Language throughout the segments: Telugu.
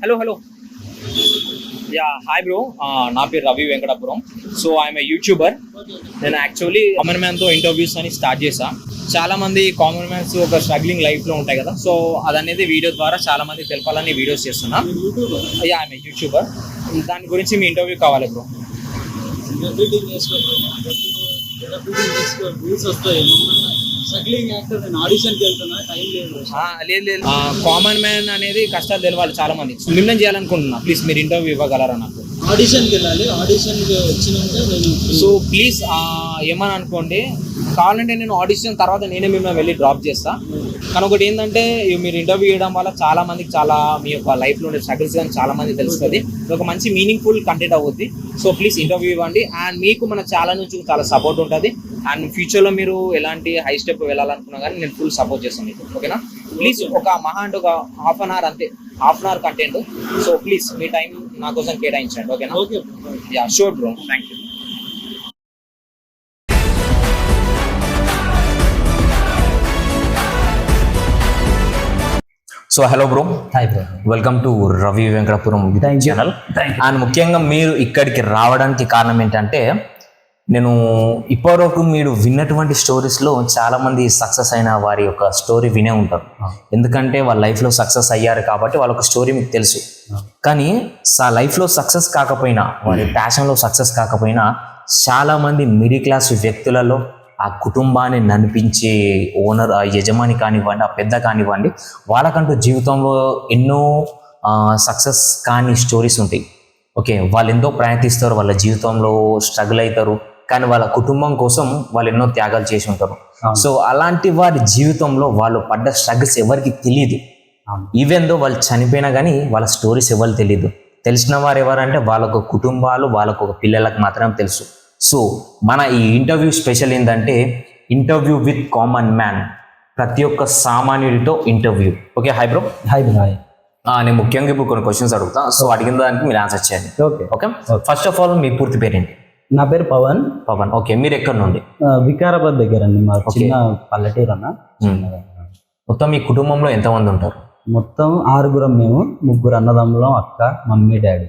హలో. హాయ్ బ్రో, నా పేరు Ravi Venkatapuram. So I'm a YouTuber. నేను యాక్చువల్లీ కామన్ మ్యాన్తో ఇంటర్వ్యూస్ అని స్టార్ట్ చేశా. చాలా మంది కామన్ మ్యాన్స్ ఒక స్ట్రగ్లింగ్ లైఫ్లో ఉంటాయి కదా, సో అదనేది వీడియో ద్వారా చాలా మంది తెలపాలని వీడియోస్ చేస్తున్నా. I'm a YouTuber. దాని గురించి మీ ఇంటర్వ్యూ కావాలి బ్రో. లేదు, కామన్ మ్యాన్ అనేది కష్టాలు తెలవాలి చాలా మంది. మిమ్మల్ని చేయాలనుకుంటున్నా, ప్లీజ్ మీరు ఇంటర్వ్యూ ఇవ్వగలరా నాకు? ఆడిషన్కి వెళ్ళాలి. ఆడిషన్కి వచ్చినాక నేను సో ప్లీజ్ ఏమని అనుకోండి, కావాలంటే నేను ఆడిషన్ తర్వాత నేనే మిమ్మల్ని వెళ్ళి డ్రాప్ చేస్తా. కానీ ఒకటి ఏంటంటే, మీరు ఇంటర్వ్యూ చేయడం వల్ల చాలా మందికి చాలా మీ యొక్క లైఫ్లో ఉండే స్ట్రగుల్స్ కానీ చాలా మంది తెలుస్తుంది. ఇది ఒక మంచి మీనింగ్ఫుల్ కంటెంట్ అవుద్ది. సో ప్లీజ్ ఇంటర్వ్యూ ఇవ్వండి. అండ్ మీకు మన ఛానల్ నుంచి చాలా సపోర్ట్ ఉంటుంది. అండ్ ఫ్యూచర్లో మీరు ఎలాంటి హై స్టెప్ వెళ్ళాలనుకున్నా కానీ నేను ఫుల్ సపోర్ట్ చేస్తాను మీకు. ఓకేనా? ప్లీజ్ ఒక మహా అంటే ఒక హాఫ్ అన్ అవర్, అంతే, half an hour content. So please మీ టైం నా కోసం కేటాయించండి. ఓకేనా? Okay. Yeah, sure bro. Thank you. So hello bro. Hi bro. Welcome to Ravi Venkatapuram channel. And ముఖ్యంగా మీరు ఇక్కడికి రావడానికి కారణం ఏంటంటే, నేను ఇప్పటివరకు మీరు విన్నటువంటి స్టోరీస్లో చాలామంది సక్సెస్ అయిన వారి యొక్క స్టోరీ వినే ఉంటారు. ఎందుకంటే వాళ్ళ లైఫ్లో సక్సెస్ అయ్యారు కాబట్టి వాళ్ళొక స్టోరీ మీకు తెలుసు. కానీ లైఫ్లో సక్సెస్ కాకపోయినా, వారి ప్యాషన్లో సక్సెస్ కాకపోయినా, చాలామంది మిడిల్ క్లాస్ వ్యక్తులలో ఆ కుటుంబాన్ని నడిపించే ఓనర్, ఆ యజమాని కానివ్వండి, ఆ పెద్ద కానివ్వండి, వాళ్ళకంటూ జీవితంలో ఎన్నో సక్సెస్ కాని స్టోరీస్ ఉంటాయి. ఓకే, వాళ్ళు ఎంతో ప్రయత్నిస్తారు, వాళ్ళ జీవితంలో స్ట్రగుల్ అవుతారు, కానీ వాళ్ళ కుటుంబం కోసం వాళ్ళు ఎన్నో త్యాగాలు చేసి ఉంటారు. సో అలాంటి వారి జీవితంలో వాళ్ళు పడ్డ స్ట్రగుల్స్ ఎవరికి తెలియదు. ఈవెన్ దో వాళ్ళు చనిపోయినా కానీ వాళ్ళ స్టోరీస్ ఎవరికి తెలియదు. తెలిసిన వారు ఎవరంటే వాళ్ళకు కుటుంబాలు, వాళ్ళకు ఒక పిల్లలకు మాత్రమే తెలుసు. సో మన ఈ ఇంటర్వ్యూ స్పెషల్ ఏంటంటే, ఇంటర్వ్యూ విత్ కామన్ మ్యాన్, ప్రతి ఒక్క సామాన్యుడితో interview. Okay, hi bro. Hi bro. Hi. నేను ముఖ్యంగా ఇప్పుడు కొన్ని క్వశ్చన్స్ అడుగుతా. సో అడిగిన దానికి మీరు ఆన్సర్ చేయండి. Okay. Okay. First of all మీ పూర్తి పేరేంటి? నా పేరు పవన్. పవన్. ఓకే, మీరు ఎక్కడి నుండి? వికారాబాద్ దగ్గర అండి, మా చిన్న పల్లెటూరు అన్న. మొత్తం మీ కుటుంబంలో ఎంతమంది ఉంటారు? మొత్తం 6 మేము, 3 అన్నదమ్ములం, అక్క, మమ్మీ, డాడీ.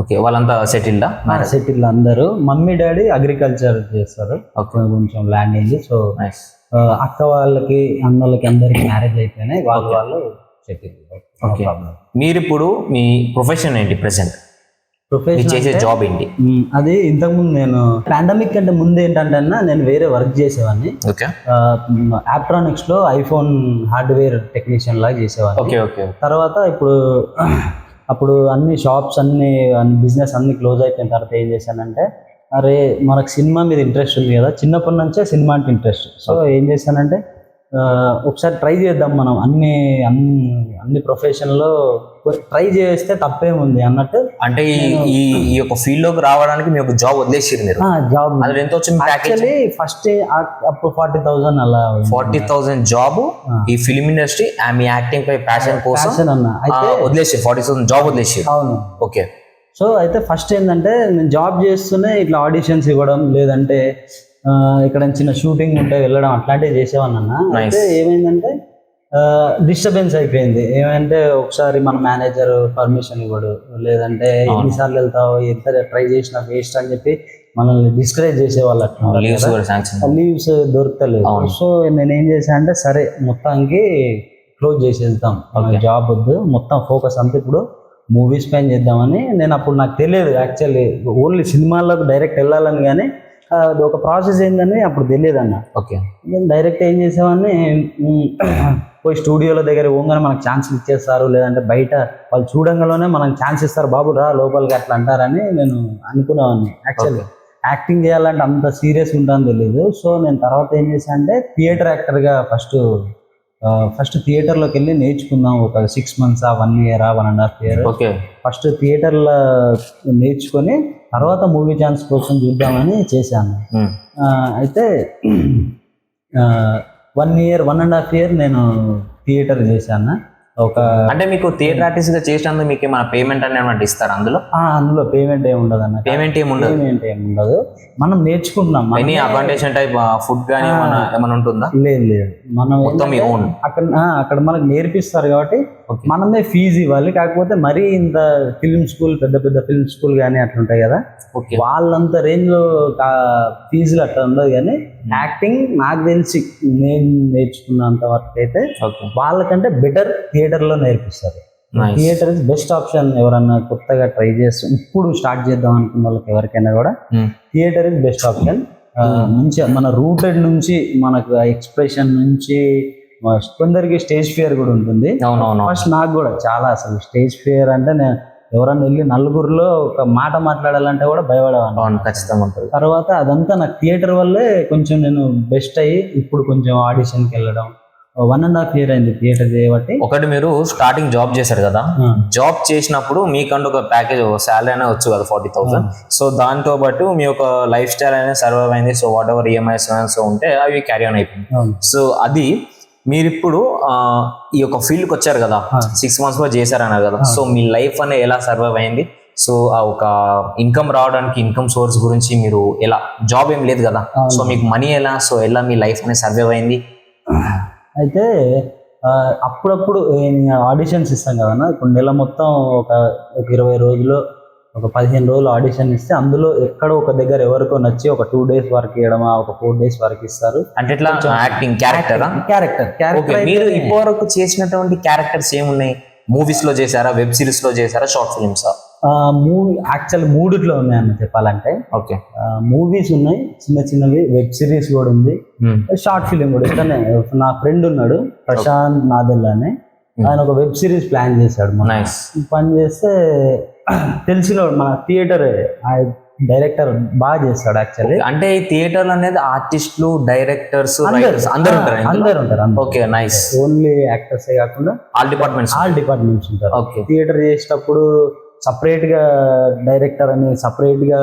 ఓకే, వాళ్ళంతా సెటిల్డా? సెటిల్ అందరూ. మమ్మీ డాడీ అగ్రికల్చర్ చేస్తారు, కొంచెం ల్యాండ్ ఉంది. సో అక్క వాళ్ళకి, అన్నోళ్ళకి అందరికి మ్యారేజ్ అయిపోయినాయి, వాళ్ళు సెటిల్. ఓకే, మీరు ఇప్పుడు మీ ప్రొఫెషన్ ఏంటి ప్రెసెంట్? ప్రొఫెషన్ చేసే జాబ్ ఏంటి? అది ఇంతకుముందు నేను పాండమిక్ కంటే ముందు ఏంటంటే నేను వేరే వర్క్ చేసేవాడిని. ఓకే. ఆప్ట్రానిక్స్ లో ఐఫోన్ హార్డ్వేర్ టెక్నీషియన్ లాగా చేసేవాడిని. ఓకే. ఓకే. తర్వాత అప్పుడు అన్ని షాప్స్ అన్ని బిజినెస్ అన్ని క్లోజ్ అయిపోయిన తర్వాత ఏం చేశానంటే, అరే మనకు సినిమా మీద ఇంట్రెస్ట్ ఉంది కదా, చిన్నప్పటి నుంచే సినిమా అంటే ఇంట్రెస్ట్. సో ఏం చేశానంటే, ఒకసారి ట్రై చేద్దాం మనం, అన్ని ప్రొఫెషన్లో ట్రై చేస్తే తప్పేముంది అన్నట్టు. అంటే ఈ యొక్క ఫీల్డ్ లోకి రావడానికి మీ ఒక జాబ్ వదిలేసారు మీరు? జాబ్ ఎంత వచ్చింది? యాక్చువల్లీ ఫస్ట్ అప్పుడు 40,000 అలా. 40,000 జాబ్ ఈ ఫిల్మ్ ఇండస్ట్రీ, మీ యాక్టింగ్ పై ప్యాషన్ కోసం అన్న అయితే వదిలేసారు. 40,000 జాబ్ వదిలేసారు. అవును. ఓకే. సో అయితే ఫస్ట్ ఏంటంటే, నేను జాబ్ చేస్తూనే ఇట్లా ఆడిషన్స్ ఇవ్వడం, లేదంటే ఇక్కడ చిన్న షూటింగ్ ఉంటే వెళ్ళడం, అట్లాంటివి చేసేవాడిని అన్న. అయితే ఏమైందంటే డిస్టర్బెన్స్ అయిపోయింది. ఏమంటే ఒకసారి మన మేనేజర్ పర్మిషన్ ఇవ్వడు, లేదంటే ఎన్నిసార్లు వెళ్తావు, ఎంత ట్రై చేసినా వేస్ట్ అని చెప్పి మనల్ని డిస్కరేజ్ చేసేవాళ్ళు. లీవ్స్ దొరకలేదు. సో నేనేం చేశాను అంటే, సరే మొత్తానికి క్లోజ్ చేసేద్దాం, జాబ్ వద్దు, మొత్తం ఫోకస్ అంతా ఇప్పుడు మూవీస్ పైన చేద్దామని. నేను అప్పుడు నాకు తెలియదు యాక్చువల్లీ, ఓన్లీ సినిమాల్లోకి డైరెక్ట్ వెళ్ళాలని, కానీ ఒక ప్రాసెస్ ఏందని అప్పుడు తెలియదు అన్న. ఓకే. నేను డైరెక్ట్ ఏం చేసేవాడిని, పోయి స్టూడియోల దగ్గర పోగానే మనకు ఛాన్సులు ఇచ్చేస్తారు, లేదంటే బయట వాళ్ళు చూడంగానే మనకు ఛాన్స్ ఇస్తారు, బాబు రా లోపలికి అట్లా అంటారని నేను అనుకునేవాడిని. యాక్చువల్లీ యాక్టింగ్ చేయాలంటే అంత సీరియస్ ఉంటుందని తెలియదు. సో నేను తర్వాత ఏం చేశాను అంటే, థియేటర్ యాక్టర్గా ఫస్ట్ థియేటర్లోకి వెళ్ళి నేర్చుకుందాం, ఒక 6 months, 1 year, 1.5 years. Okay. First థియేటర్లో నేర్చుకొని తర్వాత మూవీ ఛాన్స్ కోసం చూద్దామని చేశాను. అయితే 1 year, 1.5 years నేను థియేటర్ చేశాను. అంటే మీకు థియేటర్ ఆర్టిస్ట్ గా చేసినందుకు మీకు ఏమైనా పేమెంట్ అని ఏమైనా ఇస్తారా? అందులో పేమెంట్ ఏమి ఉండదు అన్న. పేమెంట్ ఏమి ఉండదు, మనం నేర్చుకుంటున్నాం. ఎనీ అకామిడేషన్ టైప్ ఫుడ్ కానీ ఏమైనా ఉంటుందా? లేదు, మనం మొత్తం అక్కడ మనకు నేర్పిస్తారు కాబట్టి Okay. మనమే ఫీజు ఇవ్వాలి. కాకపోతే మరీ ఇంత ఫిల్మ్ స్కూల్, పెద్ద పెద్ద ఫిల్మ్ స్కూల్ కానీ అట్లా ఉంటాయి కదా, ఓకే వాళ్ళంత రేంజ్ లో ఫీజులు అట్లా ఉండదు. కానీ యాక్టింగ్ నాకు తెలిసి నేను నేర్చుకున్నంత వరకు అయితే ఓకే వాళ్ళకంటే బెటర్ థియేటర్ లో నేర్పిస్తారు. Nice. Theatre is best option. ఎవరన్నా కొత్తగా ట్రై చేస్తూ ఇప్పుడు స్టార్ట్ చేద్దాం అనుకున్న వాళ్ళకి ఎవరికైనా కూడా థియేటర్ ఇస్ బెస్ట్ ఆప్షన్. మంచిగా మన రూటెడ్ నుంచి మనకు ఎక్స్ప్రెషన్ నుంచి కొందరికి స్టేజ్ ఫియర్ కూడా ఉంటుంది. అవునవును ఫస్ట్ నాకు కూడా చాలా, అసలు స్టేజ్ ఫియర్ అంటే నేను ఎవరన్నా వెళ్ళి నలుగురిలో ఒక మాట మాట్లాడాలంటే కూడా భయపడేవాడిని. అవును ఖచ్చితంగా ఉంటుంది. తర్వాత అదంతా నాకు థియేటర్ వల్లే కొంచెం నేను బెస్ట్ అయ్యి ఇప్పుడు కొంచెం ఆడిషన్కి వెళ్ళడం 1.5 year అయింది థియేటర్ చేయబట్టి. ఒకటి మీరు స్టార్టింగ్ జాబ్ చేశారు కదా, జాబ్ చేసినప్పుడు మీకంటూ ఒక ప్యాకేజ్ శాలరీ అనేది వచ్చు కదా 40,000. సో దాంతో పాటు మీ యొక్క లైఫ్ స్టైల్ అనేది సర్వైవ్ అయింది. సో వాట్ ఎవర్ ఈఎంఐస్ ఉంటే అవి క్యారీ ఆన్ అయిపోయింది. సో అది మీరు ఇప్పుడు ఈ యొక్క ఫీల్డ్కి వచ్చారు కదా, 6 months లో చేశారన్నారు కదా, సో మీ లైఫ్ అనేది ఎలా సర్వైవ్ అయింది? సో ఆ ఒక ఇన్కమ్ రావడానికి ఇన్కమ్ సోర్స్ గురించి మీరు ఎలా, జాబ్ ఏం లేదు కదా, సో మీకు మనీ ఎలా, సో ఎలా మీ లైఫ్ అనేది సర్వైవ్ అయింది? అయితే అప్పుడప్పుడు ఆడిషన్స్ ఇస్తాం కదన్నా. ఇప్పుడు నెల మొత్తం ఒక 20 రోజులు, ఒక 15 రోజులు ఆడిషన్ ఇస్తే అందులో ఎక్కడో ఒక దగ్గర ఎవరికో నచ్చి ఒక 2 days వరకు ఇవ్వడమా, ఒక 4 days వరకు ఇస్తారు. అంటే ఇట్లా యాక్టింగ్ క్యారెక్టర్. మీరు ఇప్పటివరకు చేసినటువంటి క్యారెక్టర్స్ ఏమున్నాయి? మూవీస్ లో చేశారా, వెబ్ సిరీస్ లో చేశారా, షార్ట్ ఫిల్మ్స్? మూవీ యాక్చువల్ మూడిట్లో ఉన్నాయని చెప్పాలంటే. ఓకే, మూవీస్ ఉన్నాయి చిన్న చిన్నవి, వెబ్ సిరీస్ కూడా ఉంది, షార్ట్ ఫిలిం కూడా. ఇక్కడనే నా ఫ్రెండ్ ఉన్నాడు ప్రశాంత్ నాదెల్ అని, ఆయన ఒక వెబ్ సిరీస్ ప్లాన్ చేశాడు. పని చేస్తే తెలిసిన మన థియేటర్ డైరెక్టర్ బాగా చేస్తాడు యాక్చువల్లీ. అంటే ఈ థియేటర్ అనేది ఆర్టిస్టులు, డైరెక్టర్స్, అందరూ ఉంటారు. Okay, nice. ఓన్లీ యాక్టర్సే కాకుండా ఆల్ డిపార్ట్మెంట్స్ ఉంటారు. ఓకే, థియేటర్ చేసేటప్పుడు సపరేట్ గా డైరెక్టర్ అని, సపరేట్ గా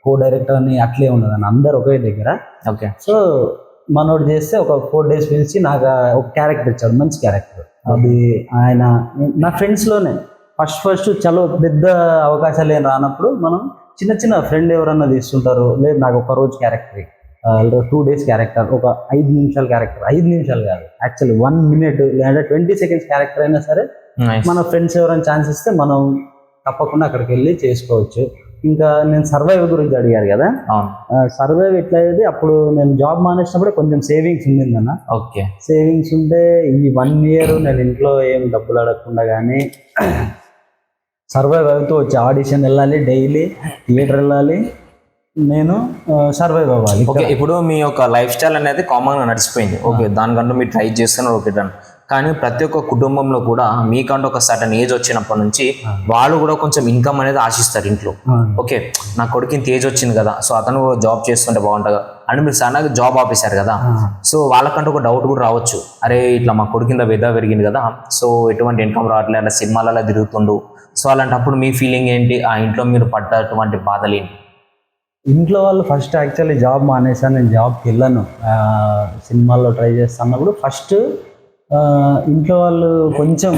కో డైరెక్టర్ అని అట్లే ఉండదని, అందరు ఒకే దగ్గర. ఓకే, సో మనోడు చేస్తే ఒక 4 days పిలిచి నాకు ఒక క్యారెక్టర్ ఇచ్చాడు, మంచి క్యారెక్టర్. అది ఆయన నా ఫ్రెండ్స్ లోనే ఫస్ట్ చలో పెద్ద అవకాశాలు ఏం రానప్పుడు మనం చిన్న చిన్న ఫ్రెండ్ ఎవరన్నా తీస్తుంటారు. లేదు నాకు ఒక రోజు క్యారెక్టర్, 2 days క్యారెక్టర్, ఒక 5 నిమిషాల క్యారెక్టర్, 5 నిమిషాలు కాదు యాక్చువల్లీ 1 minute లేదా 20 seconds క్యారెక్టర్ అయినా సరే మన ఫ్రెండ్స్ ఎవరైనా ఛాన్స్ ఇస్తే మనం తప్పకుండా అక్కడికి వెళ్ళి చేసుకోవచ్చు. ఇంకా నేను సర్వైవ్ గురించి అడిగారు కదా, సర్వైవ్ ఎట్లా అయ్యేది, అప్పుడు నేను జాబ్ మానేసినప్పుడు కొంచెం సేవింగ్స్ ఉండిందన్న. ఓకే, సేవింగ్స్ ఉంటే ఈ 1 year నేను ఇంట్లో ఏం డబ్బులు అడగకుండా కానీ సర్వైవ్ అవుతూ వచ్చి ఆడిషన్ వెళ్ళాలి, డైలీ థియేటర్ వెళ్ళాలి, నేను సర్వైవ్ అవ్వాలి. ఓకే, ఇప్పుడు మీ యొక్క లైఫ్ స్టైల్ అనేది కామన్ గా నడిచిపోయింది. ఓకే, దానికంటూ మీరు ట్రై చేస్తున్నారు. Okay done. కానీ ప్రతి ఒక్క కుటుంబంలో కూడా మీకంటూ ఒక సర్టన్ ఏజ్ వచ్చినప్పటి నుంచి వాళ్ళు కూడా కొంచెం ఇన్కమ్ అనేది ఆశిస్తారు ఇంట్లో. ఓకే, నా కొడుకు ఇంత ఏజ్ వచ్చింది కదా, సో అతను కూడా జాబ్ చేస్తుంటే బాగుంటుంది అని మీరు సన్నగా జాబ్ ఆపేశారు కదా, సో వాళ్ళకంటూ ఒక డౌట్ కూడా రావచ్చు, అరే ఇట్లా మా కొడుకు కింద వెదా పెరిగింది కదా, సో ఎటువంటి ఇన్కమ్ రావట్లేదు, అంటే సినిమాలలో తిరుగుతుండు. సో అలాంటప్పుడు మీ ఫీలింగ్ ఏంటి? ఆ ఇంట్లో మీరు పడ్డటువంటి బాధలు ఏంటి? ఇంట్లో వాళ్ళు ఫస్ట్ యాక్చువల్లీ జాబ్ మానేసాను, నేను జాబ్కి వెళ్ళాను, సినిమాల్లో ట్రై చేస్తున్నప్పుడు ఫస్ట్ ఇంట్లో వాళ్ళు కొంచెం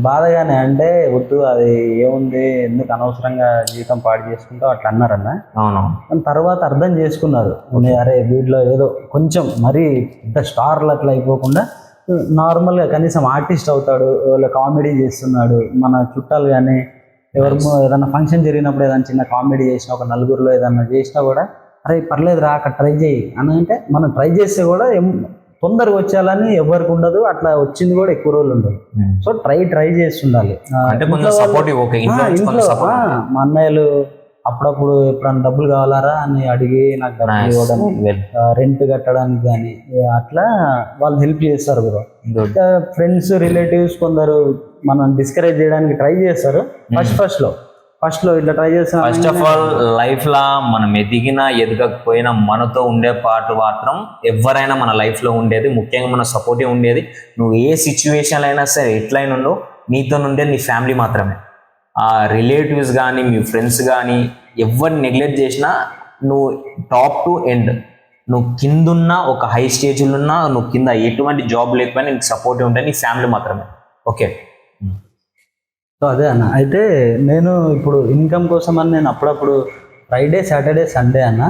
బాధగానే, అంటే వద్దు అది ఏముంది, ఎందుకు అనవసరంగా జీవితం పాడు చేసుకుంటావు అట్లా అన్నారన్న. అవును, తర్వాత అర్థం చేసుకున్నారు, అరే వీటిలో ఏదో కొంచెం మరీ పెద్ద స్టార్లు అట్లా అయిపోకుండా నార్మల్గా కనీసం ఆర్టిస్ట్ అవుతాడు, కామెడీ చేస్తున్నాడు, మన చుట్టాలు కానీ ఎవరు ఏదైనా ఫంక్షన్ జరిగినప్పుడు ఏదైనా చిన్న కామెడీ చేసినా, ఒక నలుగురిలో ఏదన్నా చేసినా కూడా అరే పర్లేదు రా అక్కడ ట్రై చేయి అని అంటే, మనం ట్రై చేస్తే కూడా తొందరగా వచ్చేయాలని ఎవరికి ఉండదు, అట్లా వచ్చింది కూడా ఎక్కువ రోజులు ఉండదు. సో ట్రై చేస్తుండాలి. ఇంట్లో మా అన్నయ్యలు అప్పుడప్పుడు ఎప్పుడన్నా డబ్బులు కావాలారా అని అడిగి నాకు డబ్బులు ఇవ్వడం, రెంట్ కట్టడానికి కానీ అట్లా వాళ్ళు హెల్ప్ చేస్తారు బ్రో. ఫ్రెండ్స్, రిలేటివ్స్ కొందరు మనం డిస్కరేజ్ చేయడానికి ట్రై చేస్తారు ఫస్ట్ లో ఇట్లా ట్రై చేస్తాం. ఫస్ట్ ఆఫ్ ఆల్ లైఫ్ లా మనం ఎదిగినా ఎదగకపోయినా మనతో ఉండే పాటు మాత్రం ఎవరైనా మన లైఫ్ లో ఉండేది, ముఖ్యంగా మన సపోర్టివ్ ఉండేది. నువ్వు ఏ సిచ్యువేషన్ అయినా సరే ఎట్లయినా ఉండో నీతో ఉండేది నీ ఫ్యామిలీ మాత్రమే. ఆ రిలేటివ్స్ కానీ మీ ఫ్రెండ్స్ కానీ ఎవరిని నెగ్లెక్ట్ చేసినా నువ్వు టాప్ టు ఎండ్, నువ్వు కిందున్నా ఒక హై స్టేజ్లో ఉన్నా, నువ్వు కింద ఎటువంటి జాబ్ లేకపోయినా నీకు సపోర్టివ్ ఉంటే నీ ఫ్యామిలీ మాత్రమే. ఓకే, సో అదే అన్న. అయితే నేను ఇప్పుడు ఇన్కమ్ కోసం అని నేను అప్పుడప్పుడు ఫ్రైడే సాటర్డే సండే అన్న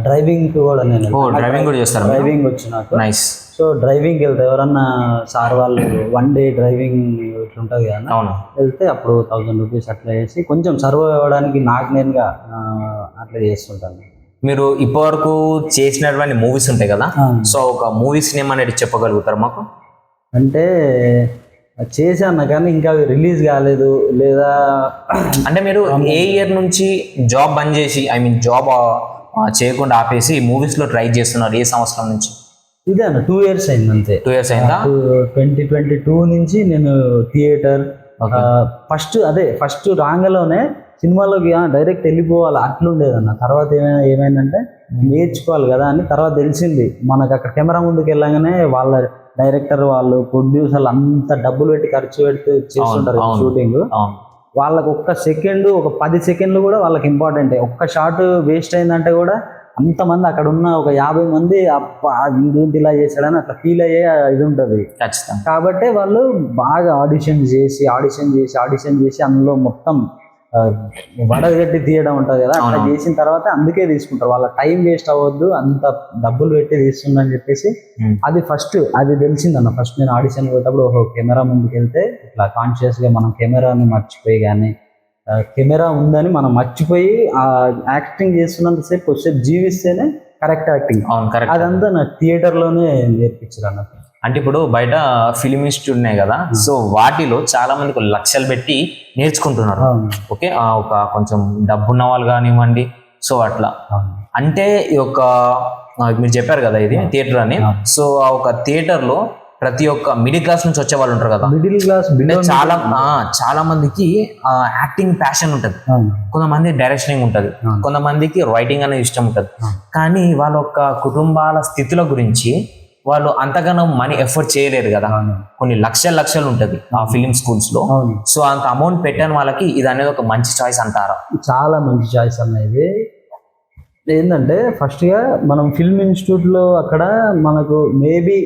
డ్రైవింగ్ కూడా నేను డ్రైవింగ్ కూడా చేస్తారు డ్రైవింగ్ వచ్చు నాకు. నైస్. సో డ్రైవింగ్కి వెళ్తే ఎవరన్నా సార్ వాళ్ళు 1 డే డ్రైవింగ్ ఇట్లా ఉంటుంది కదా, అవును, వెళ్తే అప్పుడు 1000 రూపీస్ అట్లా చేసి కొంచెం సర్వ్ అవ్వడానికి నాకు నేనుగా అట్లా చేస్తుంటాను. మీరు ఇప్పటివరకు చేసినటువంటి మూవీస్ ఉంటాయి కదా, సో ఒక మూవీస్ నేమ్ అనేది చెప్పగలుగుతారు మాకు? అంటే చేశాను కానీ ఇంకా అవి రిలీజ్ కాలేదు. లేదా అంటే మీరు ఏ ఇయర్ నుంచి జాబ్ బంద్ చేసి, ఐ మీన్ జాబ్ చేయకుండా ఆపేసి మూవీస్లో ట్రై చేస్తున్నారు? ఏ సంవత్సరం నుంచి? ఇదే అన్న 2 years అయింది అంతే. 2 years అయిందా? 2022 నుంచి నేను థియేటర్ ఫస్ట్ రాంగలోనే సినిమాలోకి డైరెక్ట్ వెళ్ళిపోవాలి అట్లుండేదన్న. తర్వాత ఏమైందంటే నేర్చుకోవాలి కదా అని తర్వాత తెలిసింది. మనకు అక్కడ కెమెరా ముందుకు వెళ్ళగానే వాళ్ళ డైరెక్టర్ వాళ్ళు ప్రొడ్యూసర్లు అంత డబ్బులు పెట్టి ఖర్చు పెడితే చేస్తుంటారు షూటింగ్. వాళ్ళకి ఒక్క సెకండ్, ఒక 10 సెకండ్లు కూడా వాళ్ళకి ఇంపార్టెంట్. ఒక్క షాట్ వేస్ట్ అయిందంటే కూడా అంతమంది అక్కడ ఉన్న ఒక 50 మంది వీడు ఇలా చేశాడని అట్లా ఫీల్ అయ్యే ఇది ఉంటుంది ఖచ్చితంగా. కాబట్టి వాళ్ళు బాగా ఆడిషన్ చేసి అందులో మొత్తం వడగట్టి తీయడం ఉంటుంది కదా, అట్లా చేసిన తర్వాత అందుకే తీసుకుంటారు. వాళ్ళ టైం వేస్ట్ అవ్వద్దు, అంత డబ్బులు పెట్టి తీస్తుందని చెప్పేసి అది తెలిసిందన్న. ఫస్ట్ నేను ఆడిషన్ పోయేటప్పుడు కెమెరా ముందుకు వెళ్తే ఇట్లా కాన్షియస్ గా మనం కెమెరాని మర్చిపోయి, కానీ కెమెరా ఉందని మనం మర్చిపోయి ఆ యాక్టింగ్ చేస్తున్నంతసేపు కొద్దిసేపు జీవిస్తేనే కరెక్ట్ యాక్టింగ్. అదంతా నా థియేటర్ లోనే నేర్పించారు అన్నట్టు. అంటే ఇప్పుడు బయట ఫిలిం ఇన్స్టిట్యూట్ ఉన్నాయి కదా, సో వాటిలో చాలా మంది లక్షలు పెట్టి నేర్చుకుంటున్నారు. ఓకే, ఒక కొంచెం డబ్బున్న వాళ్ళు కానివ్వండి, సో అట్లా. అంటే ఈ యొక్క మీరు చెప్పారు కదా ఇది థియేటర్ అని, సో ఆ ఒక థియేటర్ లో ప్రతి ఒక్క మిడిల్ క్లాస్ నుంచి వచ్చే వాళ్ళు ఉంటారు కదా, మిడిల్ క్లాస్ చాలా మందికి యాక్టింగ్ ప్యాషన్ ఉంటుంది, కొంతమంది డైరెక్షనింగ్ ఉంటుంది, కొంతమందికి రైటింగ్ అనేది ఇష్టం ఉంటుంది. కానీ వాళ్ళ యొక్క కుటుంబాల స్థితుల గురించి వాళ్ళు అంతగానో మనీ ఎఫర్ట్ చేయలేరు కదా. కొన్ని లక్షలు ఉంటుంది ఆ ఫిలిం స్కూల్స్ లో. సో అంత అమౌంట్ పెట్టని వాళ్ళకి ఇది అనేది ఒక మంచి చాయిస్ అంటారా? చాలా మంచి చాయిస్ అన్నది. ఏంటంటే ఫస్ట్ గా మనం ఫిల్మ్ ఇన్స్టిట్యూట్ లో అక్కడ మనకు మేబీ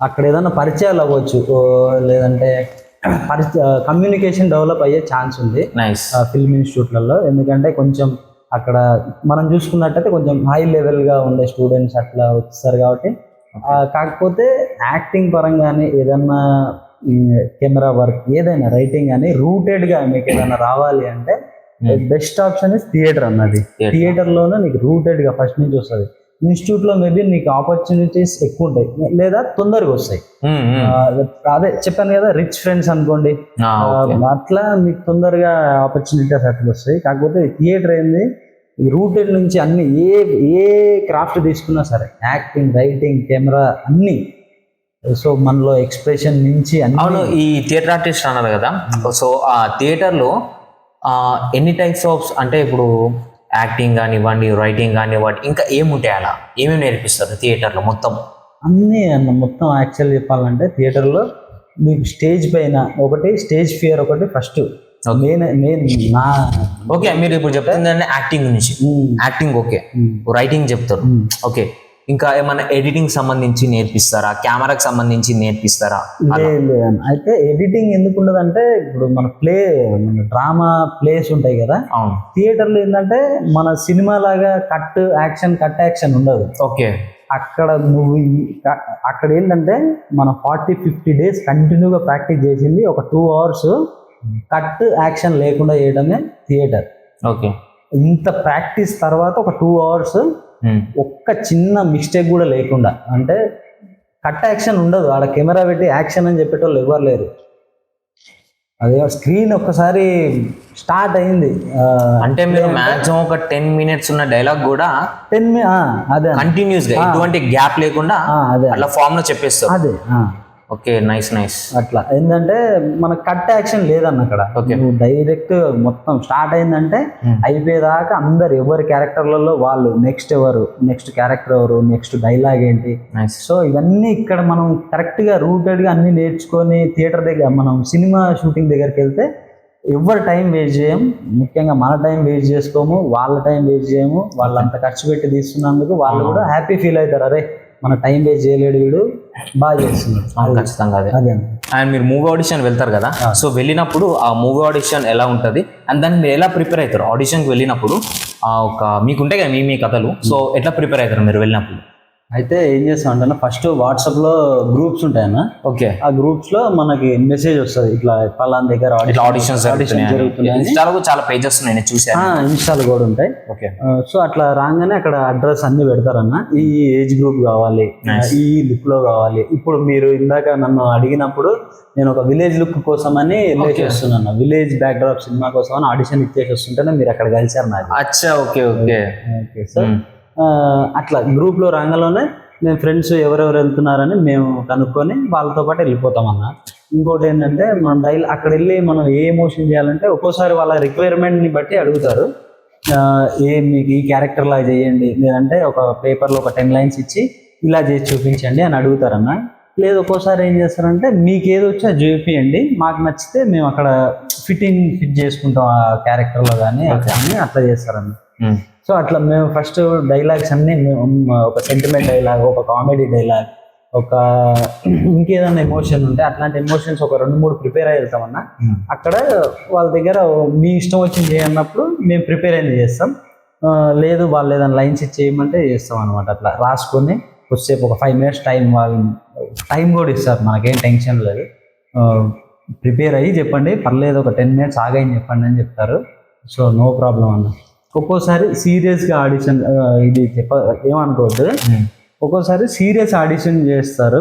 అక్కడ ఏదైనా పరిచయాలు అవ్వచ్చు, లేదంటే కమ్యూనికేషన్ డెవలప్ అయ్యే ఛాన్స్ ఉంది ఫిల్మ్ ఇన్స్టిట్యూట్లలో. ఎందుకంటే కొంచెం అక్కడ మనం చూసుకున్నట్టయితే కొంచెం హై లెవెల్గా ఉండే స్టూడెంట్స్ అట్లా వస్తారు కాబట్టి. కాకపోతే యాక్టింగ్ పరంగానే ఏదన్నా కెమెరా వర్క్ ఏదైనా రైటింగ్ అని రూటెడ్గా మీకు ఏదైనా రావాలి అంటే బెస్ట్ ఆప్షన్ ఇస్ థియేటర్ అన్నది. థియేటర్లోనే నీకు రూటెడ్గా ఫస్ట్ నుంచి వస్తుంది. ఇన్స్టిట్యూట్ లో మేబీ నీకు ఆపర్చునిటీస్ ఎక్కువ ఉంటాయి, లేదా తొందరగా వస్తాయి. అదే చెప్పాను కదా, రిచ్ ఫ్రెండ్స్ అనుకోండి, అట్లా మీకు తొందరగా ఆపర్చునిటీస్ అట్లా వస్తాయి. కాకపోతే థియేటర్ ఏంది, రూటెడ్ నుంచి అన్ని ఏ క్రాఫ్ట్ తీసుకున్నా సరే, యాక్టింగ్, రైటింగ్, కెమెరా అన్ని. సో మనలో ఎక్స్ప్రెషన్ నుంచి అవును. ఈ థియేటర్ ఆర్టిస్ట్ అన్నారు కదా, సో ఆ థియేటర్లో ఎన్ని టైప్స్ ఆఫ్, అంటే ఇప్పుడు యాక్టింగ్ కానివ్వండి, రైటింగ్ కానివ్వండి, ఇంకా ఏముంటాయి, అలా ఏమేమి నేర్పిస్తారు థియేటర్లో? అన్నీ అన్న మొత్తం యాక్చువల్ చెప్పాలంటే థియేటర్లో మీకు స్టేజ్ పైన ఒకటి స్టేజ్ ఫియర్ ఒకటి ఫస్ట్. ఓకే, మీరు ఇప్పుడు చెప్తుంది యాక్టింగ్ గురించి. యాక్టింగ్ ఓకే, రైటింగ్ చెప్తారు ఓకే, ఇంకా ఏమైనా ఎడిటింగ్ సంబంధించి నేర్పిస్తారా? కెమెరాకి సంబంధించి నేర్పిస్తారా? అయితే ఎడిటింగ్ ఎందుకు ఉండదంటే, ఇప్పుడు మన డ్రామా ప్లేస్ ఉంటాయి కదా, థియేటర్లో ఏంటంటే మన సినిమా లాగా కట్ యాక్షన్ ఉండదు. ఓకే, అక్కడ ఏంటంటే మనం 40-50 days కంటిన్యూగా ప్రాక్టీస్ చేసింది ఒక 2 hours కట్ యాక్షన్ లేకుండా చేయడమే థియేటర్. ఓకే, ఇంత ప్రాక్టీస్ తర్వాత ఒక 2 hours ఒక్క చిన్న మిస్టేక్ కూడా లేకుండా, అంటే కట్ యాక్షన్ ఉండదు ఆడ, కెమెరా పెట్టి యాక్షన్ అని చెప్పేటోళ్ళు ఎవరు లేరు. అదే స్క్రీన్ ఒక్కసారి స్టార్ట్ అయింది అంటే మీరు మాక్సిమం ఒక 10 minutes ఉన్న డైలాగ్ కూడా అదే కంటిన్యూస్ గా ఎటువంటి గ్యాప్ లేకుండా అట్లా ఫామ్ లో చెప్పేస్తారు. అదే ఓకే, నైస్. అట్లా ఏంటంటే మన కట్ యాక్షన్ లేదన్న అక్కడ. నువ్వు డైరెక్ట్ మొత్తం స్టార్ట్ అయిందంటే అయిపోయేదాకా అందరు ఎవరి క్యారెక్టర్లలో వాళ్ళు నెక్స్ట్ క్యారెక్టర్ ఎవరు, నెక్స్ట్ డైలాగ్ ఏంటి. సో ఇవన్నీ ఇక్కడ మనం కరెక్ట్ గా రూటెడ్ గా అన్ని నేర్చుకొని థియేటర్ దగ్గర మనం సినిమా షూటింగ్ దగ్గరికి వెళ్తే ఎవరి టైం వేస్ట్ చేయం, ముఖ్యంగా మన టైం వేస్ట్ చేసుకోము, వాళ్ళ టైం వేస్ట్ చేయము. వాళ్ళు అంత ఖర్చు పెట్టి తీస్తున్నందుకు వాళ్ళు కూడా హ్యాపీ ఫీల్ అవుతారు, అరే మన టైం వేస్ట్ చేయలేడు, వీడు బాగా చేస్తున్నాడు. ఖచ్చితంగా అదే. అండ్ మీరు మూవీ ఆడిషన్ వెళ్తారు కదా, సో వెళ్ళినప్పుడు ఆ మూవీ ఆడిషన్ ఎలా ఉంటుంది అండ్ దాన్ని మీరు ఎలా ప్రిపేర్ అవుతారు? ఆడిషన్కి వెళ్ళినప్పుడు మీకుంటాయి కదా మీ కథలు, సో ఎట్లా ప్రిపేర్ అవుతారు మీరు వెళ్ళినప్పుడు? అయితే ఏం చేస్తాం అంటే ఫస్ట్ వాట్సాప్లో గ్రూప్స్ ఉంటాయన్న. ఓకే. ఆ గ్రూప్స్ లో మనకి మెసేజ్ వస్తుంది, ఇట్లా పలానా దగ్గర ఆడిషన్స్ జరుగుతున్నాయి. చాలా పేజెస్ నేను చూసాను, ఇన్స్టాల్ కూడా ఉంటాయి. ఓకే. సో అట్లా రాగానే అక్కడ అడ్రస్ అన్ని పెడతారన్న. ఈ ఏజ్ గ్రూప్ కావాలి, ఈ లుక్ లో కావాలి. ఇప్పుడు మీరు ఇందాక నన్ను అడిగినప్పుడు నేను ఒక విలేజ్ లుక్ కోసం అని వెళ్ళేసి వస్తున్నాను, విలేజ్ బ్యాక్ డ్రాప్ సినిమా కోసం అని ఆడిషన్ ఇచ్చేసి వస్తుంటేనే మీరు అక్కడ కలిసారు నాకు. అచ్చా, ఓకే ఓకే ఓకే. సో అట్లా గ్రూప్ లో రంగంలోనే మేము ఫ్రెండ్స్ ఎవరెవరు వెళ్తున్నారని మేము కనుక్కొని వాళ్ళతో పాటు వెళ్ళిపోతాం అన్న. ఇంకోటి ఏంటంటే మనం అక్కడ వెళ్ళి మనం ఏ ఎమోషన్ చేయాలంటే ఒక్కోసారి వాళ్ళ రిక్వైర్మెంట్ని బట్టి అడుగుతారు. మీకు ఈ క్యారెక్టర్ లా చేయండి, లేదంటే ఒక పేపర్లో ఒక 10 lines ఇచ్చి ఇలా చేసి చూపించండి అని అడుగుతారన్న. లేదు ఒక్కోసారి ఏం చేస్తారంటే మీకు ఏది వచ్చా చూపించండి, మాకు నచ్చితే మేము అక్కడ ఫిట్ చేసుకుంటాం ఆ క్యారెక్టర్లో కానీ అట్లా చేస్తారన్న. సో అట్లా మేము ఫస్ట్ డైలాగ్స్ అన్ని ఒక సెంటిమెంట్ డైలాగ్, ఒక కామెడీ డైలాగ్, ఒక ఇంకేదన్నా ఎమోషన్ ఉంటే అట్లాంటి ఎమోషన్స్ ఒక 2-3 ప్రిపేర్ అయ్యి వెళ్తామన్నా. అక్కడ వాళ్ళ దగ్గర మీ ఇష్టం వచ్చింది చేయన్నప్పుడు మేము ప్రిపేర్ అయింది చేస్తాం. లేదు వాళ్ళు ఏదైనా లైన్స్ ఇచ్చి చేయమంటే చేస్తాం అనమాట. అట్లా రాసుకొని వచ్చేపు ఒక 5 minutes టైం కూడా ఇస్తారు, మనకేం టెన్షన్ లేదు. ప్రిపేర్ అయ్యి చెప్పండి, పర్లేదు ఒక 10 minutes ఆగాయని చెప్పండి అని చెప్తారు. సో నో ప్రాబ్లం అన్న. ఒక్కోసారి సీరియస్గా ఆడిషన్, ఇది ఏమనుకోవద్దు, ఒక్కోసారి సీరియస్ ఆడిషన్ చేస్తారు.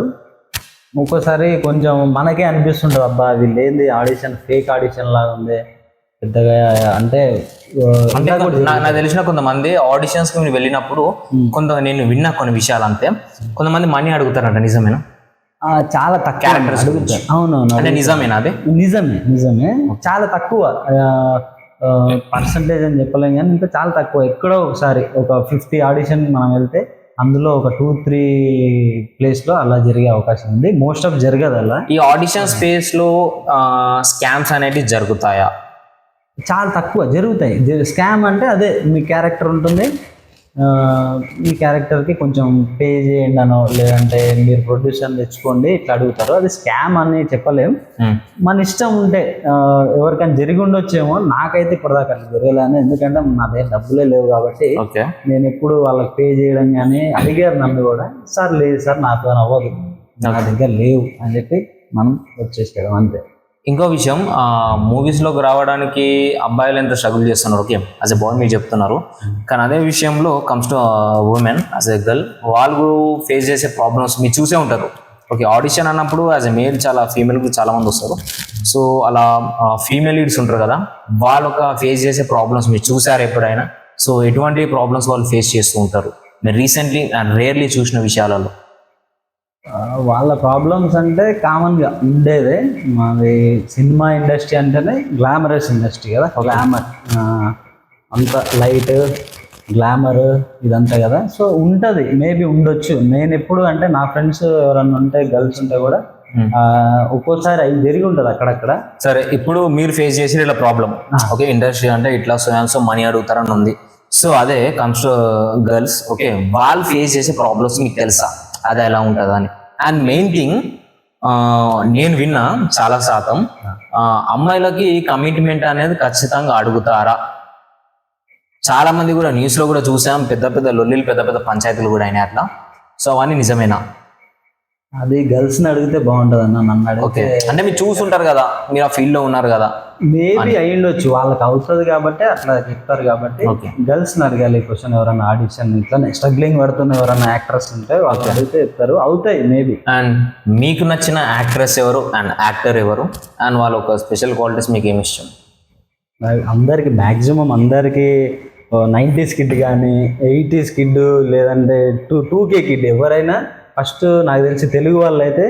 ఒక్కోసారి కొంచెం మనకే అనిపిస్తుంటుంది, అబ్బా వీళ్ళు ఏంది ఆడిషన్ ఫేక్ ఆడిషన్ లాగా ఉంది పెద్దగా. అంటే నాకు తెలిసిన కొంతమంది ఆడిషన్స్ కి వెళ్ళినప్పుడు నేను విన్నా కొన్ని విషయాలు, అంతే కొంతమంది మనీ అడుగుతారంట, నిజమేనా? చాలా తక్కువ క్యారెక్టర్స్ అడుగుతారు. అవునవును, అంటే నిజమేనా? అది నిజమే చాలా తక్కువ పర్సంటేజ్ అని చెప్పలేం కానీ ఇంకా చాలా తక్కువ. ఎక్కడో ఒకసారి ఒక 50 ఆడిషన్ మనం వెళ్తే అందులో ఒక 2-3 ప్లేస్లో అలా జరిగే అవకాశం ఉంది. మోస్ట్ ఆఫ్ జరగదు అలా. ఈ ఆడిషన్ స్పేస్ లో స్కామ్స్ అనేవి జరుగుతాయా? చాలా తక్కువ జరుగుతాయి. స్కామ్ అంటే అదే మీ క్యారెక్టర్ ఉంటుంది, మీ క్యారెక్టర్కి కొంచెం పే చేయండి అనో, లేదంటే మీరు ప్రొడ్యూసర్ తెచ్చుకోండి ఇట్లా అడుగుతారు. అది స్కామ్ అని చెప్పలేం, మన ఇష్టం ఉంటే ఎవరికైనా జరిగి ఉండొచ్చేమో. నాకైతే ఇప్పటిదాకా అట్లా జరగలేను, ఎందుకంటే నా దగ్గర డబ్బులే లేవు కాబట్టి. నేను ఎప్పుడు వాళ్ళకి పే చేయడం కానీ, అడిగారు నన్ను కూడా, సార్ లేదు సార్ నాతో అవ్వదు, నా దగ్గర లేవు అని చెప్పి మనం వచ్చేసాడు అంతే. ఇంకో విషయం, మూవీస్లోకి రావడానికి అబ్బాయిలు ఎంత స్ట్రగుల్ చేస్తున్నారు, ఓకే యాజ్ ఎ బాయ్ మీరు చెప్తున్నారు, కానీ అదే విషయంలో comes to women as a girl, వాళ్ళు ఫేస్ చేసే ప్రాబ్లమ్స్ మీరు చూసే ఉంటారు. ఓకే, ఆడిషన్ అన్నప్పుడు యాజ్ ఎ మేల్ ఫీమేల్ చాలా మంది వస్తారు. సో అలా ఫీమేల్ లీడ్స్ ఉంటారు కదా, వాళ్ళు ఫేస్ చేసే ప్రాబ్లమ్స్ మీరు చూసారు ఎప్పుడైనా? సో ఎటువంటి ప్రాబ్లమ్స్ వాళ్ళు ఫేస్ చేస్తూ ఉంటారు మీరు రీసెంట్లీ అండ్ రేర్లీ చూసిన విషయాలలో? వాళ్ళ ప్రాబ్లమ్స్ అంటే కామన్గా ఉండేదే. మాది సినిమా ఇండస్ట్రీ అంటేనే గ్లామరస్ ఇండస్ట్రీ కదా, గ్లామర్ అంత లైట్ గ్లామర్ ఇదంతా కదా. సో ఉంటుంది, మేబీ ఉండొచ్చు. నేను ఎప్పుడు అంటే నా ఫ్రెండ్స్ ఎవరన్నా ఉంటే గర్ల్స్ ఉంటే కూడా ఒక్కోసారి అవి జరిగి ఉంటుంది అక్కడక్కడ. సరే, ఇప్పుడు మీరు ఫేస్ చేసిన ఇలా ప్రాబ్లమ్, ఓకే ఇండస్ట్రీ అంటే ఇట్లా సో మనీ అడుగుతారని ఉంది. సో అదే కమ్స్ టు గర్ల్స్, ఓకే వాళ్ళు ఫేస్ చేసే ప్రాబ్లమ్స్ మీకు తెలుసా అది ఎలా ఉంటుంది అని? అండ్ మెయిన్ థింగ్, నేను విన్నా చాలా శాతం అమ్మాయిలకి కమిట్మెంట్ అనేది ఖచ్చితంగా అడుగుతారా? చాలా మంది కూడా న్యూస్లో కూడా చూసాం, పెద్ద పెద్ద లొల్లిలు, పెద్ద పెద్ద పంచాయతీలు కూడా అయినాయి అట్లా. సో అవన్నీ నిజమేనా? అది గర్ల్స్ని అడిగితే బాగుంటుంది అన్న, నన్ను అడిగితే. అంటే మీరు చూసుంటారు కదా, మీరు ఆ ఫీల్డ్లో ఉన్నారు కదా, మేబీ అయ్యిండొచ్చు, వాళ్ళకి అవుతుంది కాబట్టి అట్లా చెప్తారు కాబట్టి. గర్ల్స్ని అడగాలి క్వశ్చన్, ఎవరైనా ఆడిషన్ ఇట్లా స్ట్రగ్లింగ్ పడుతున్న ఎవరైనా యాక్టర్స్ ఉంటే వాళ్ళు అడిగితే చెప్తారు, అవుతాయి మేబీ. అండ్ మీకు నచ్చిన యాక్ట్రెస్ ఎవరు అండ్ యాక్టర్ ఎవరు అండ్ వాళ్ళ ఒక స్పెషల్ క్వాలిటీస్ మీకు ఏమి ఇష్టం? అందరికి మ్యాక్సిమం అందరికీ 90s కిడ్ కానీ 80s కిడ్ లేదంటే 2K కిడ్ ఎవరైనా ఫస్ట్ నాకు తెలిసి తెలుగు వాళ్ళు అయితే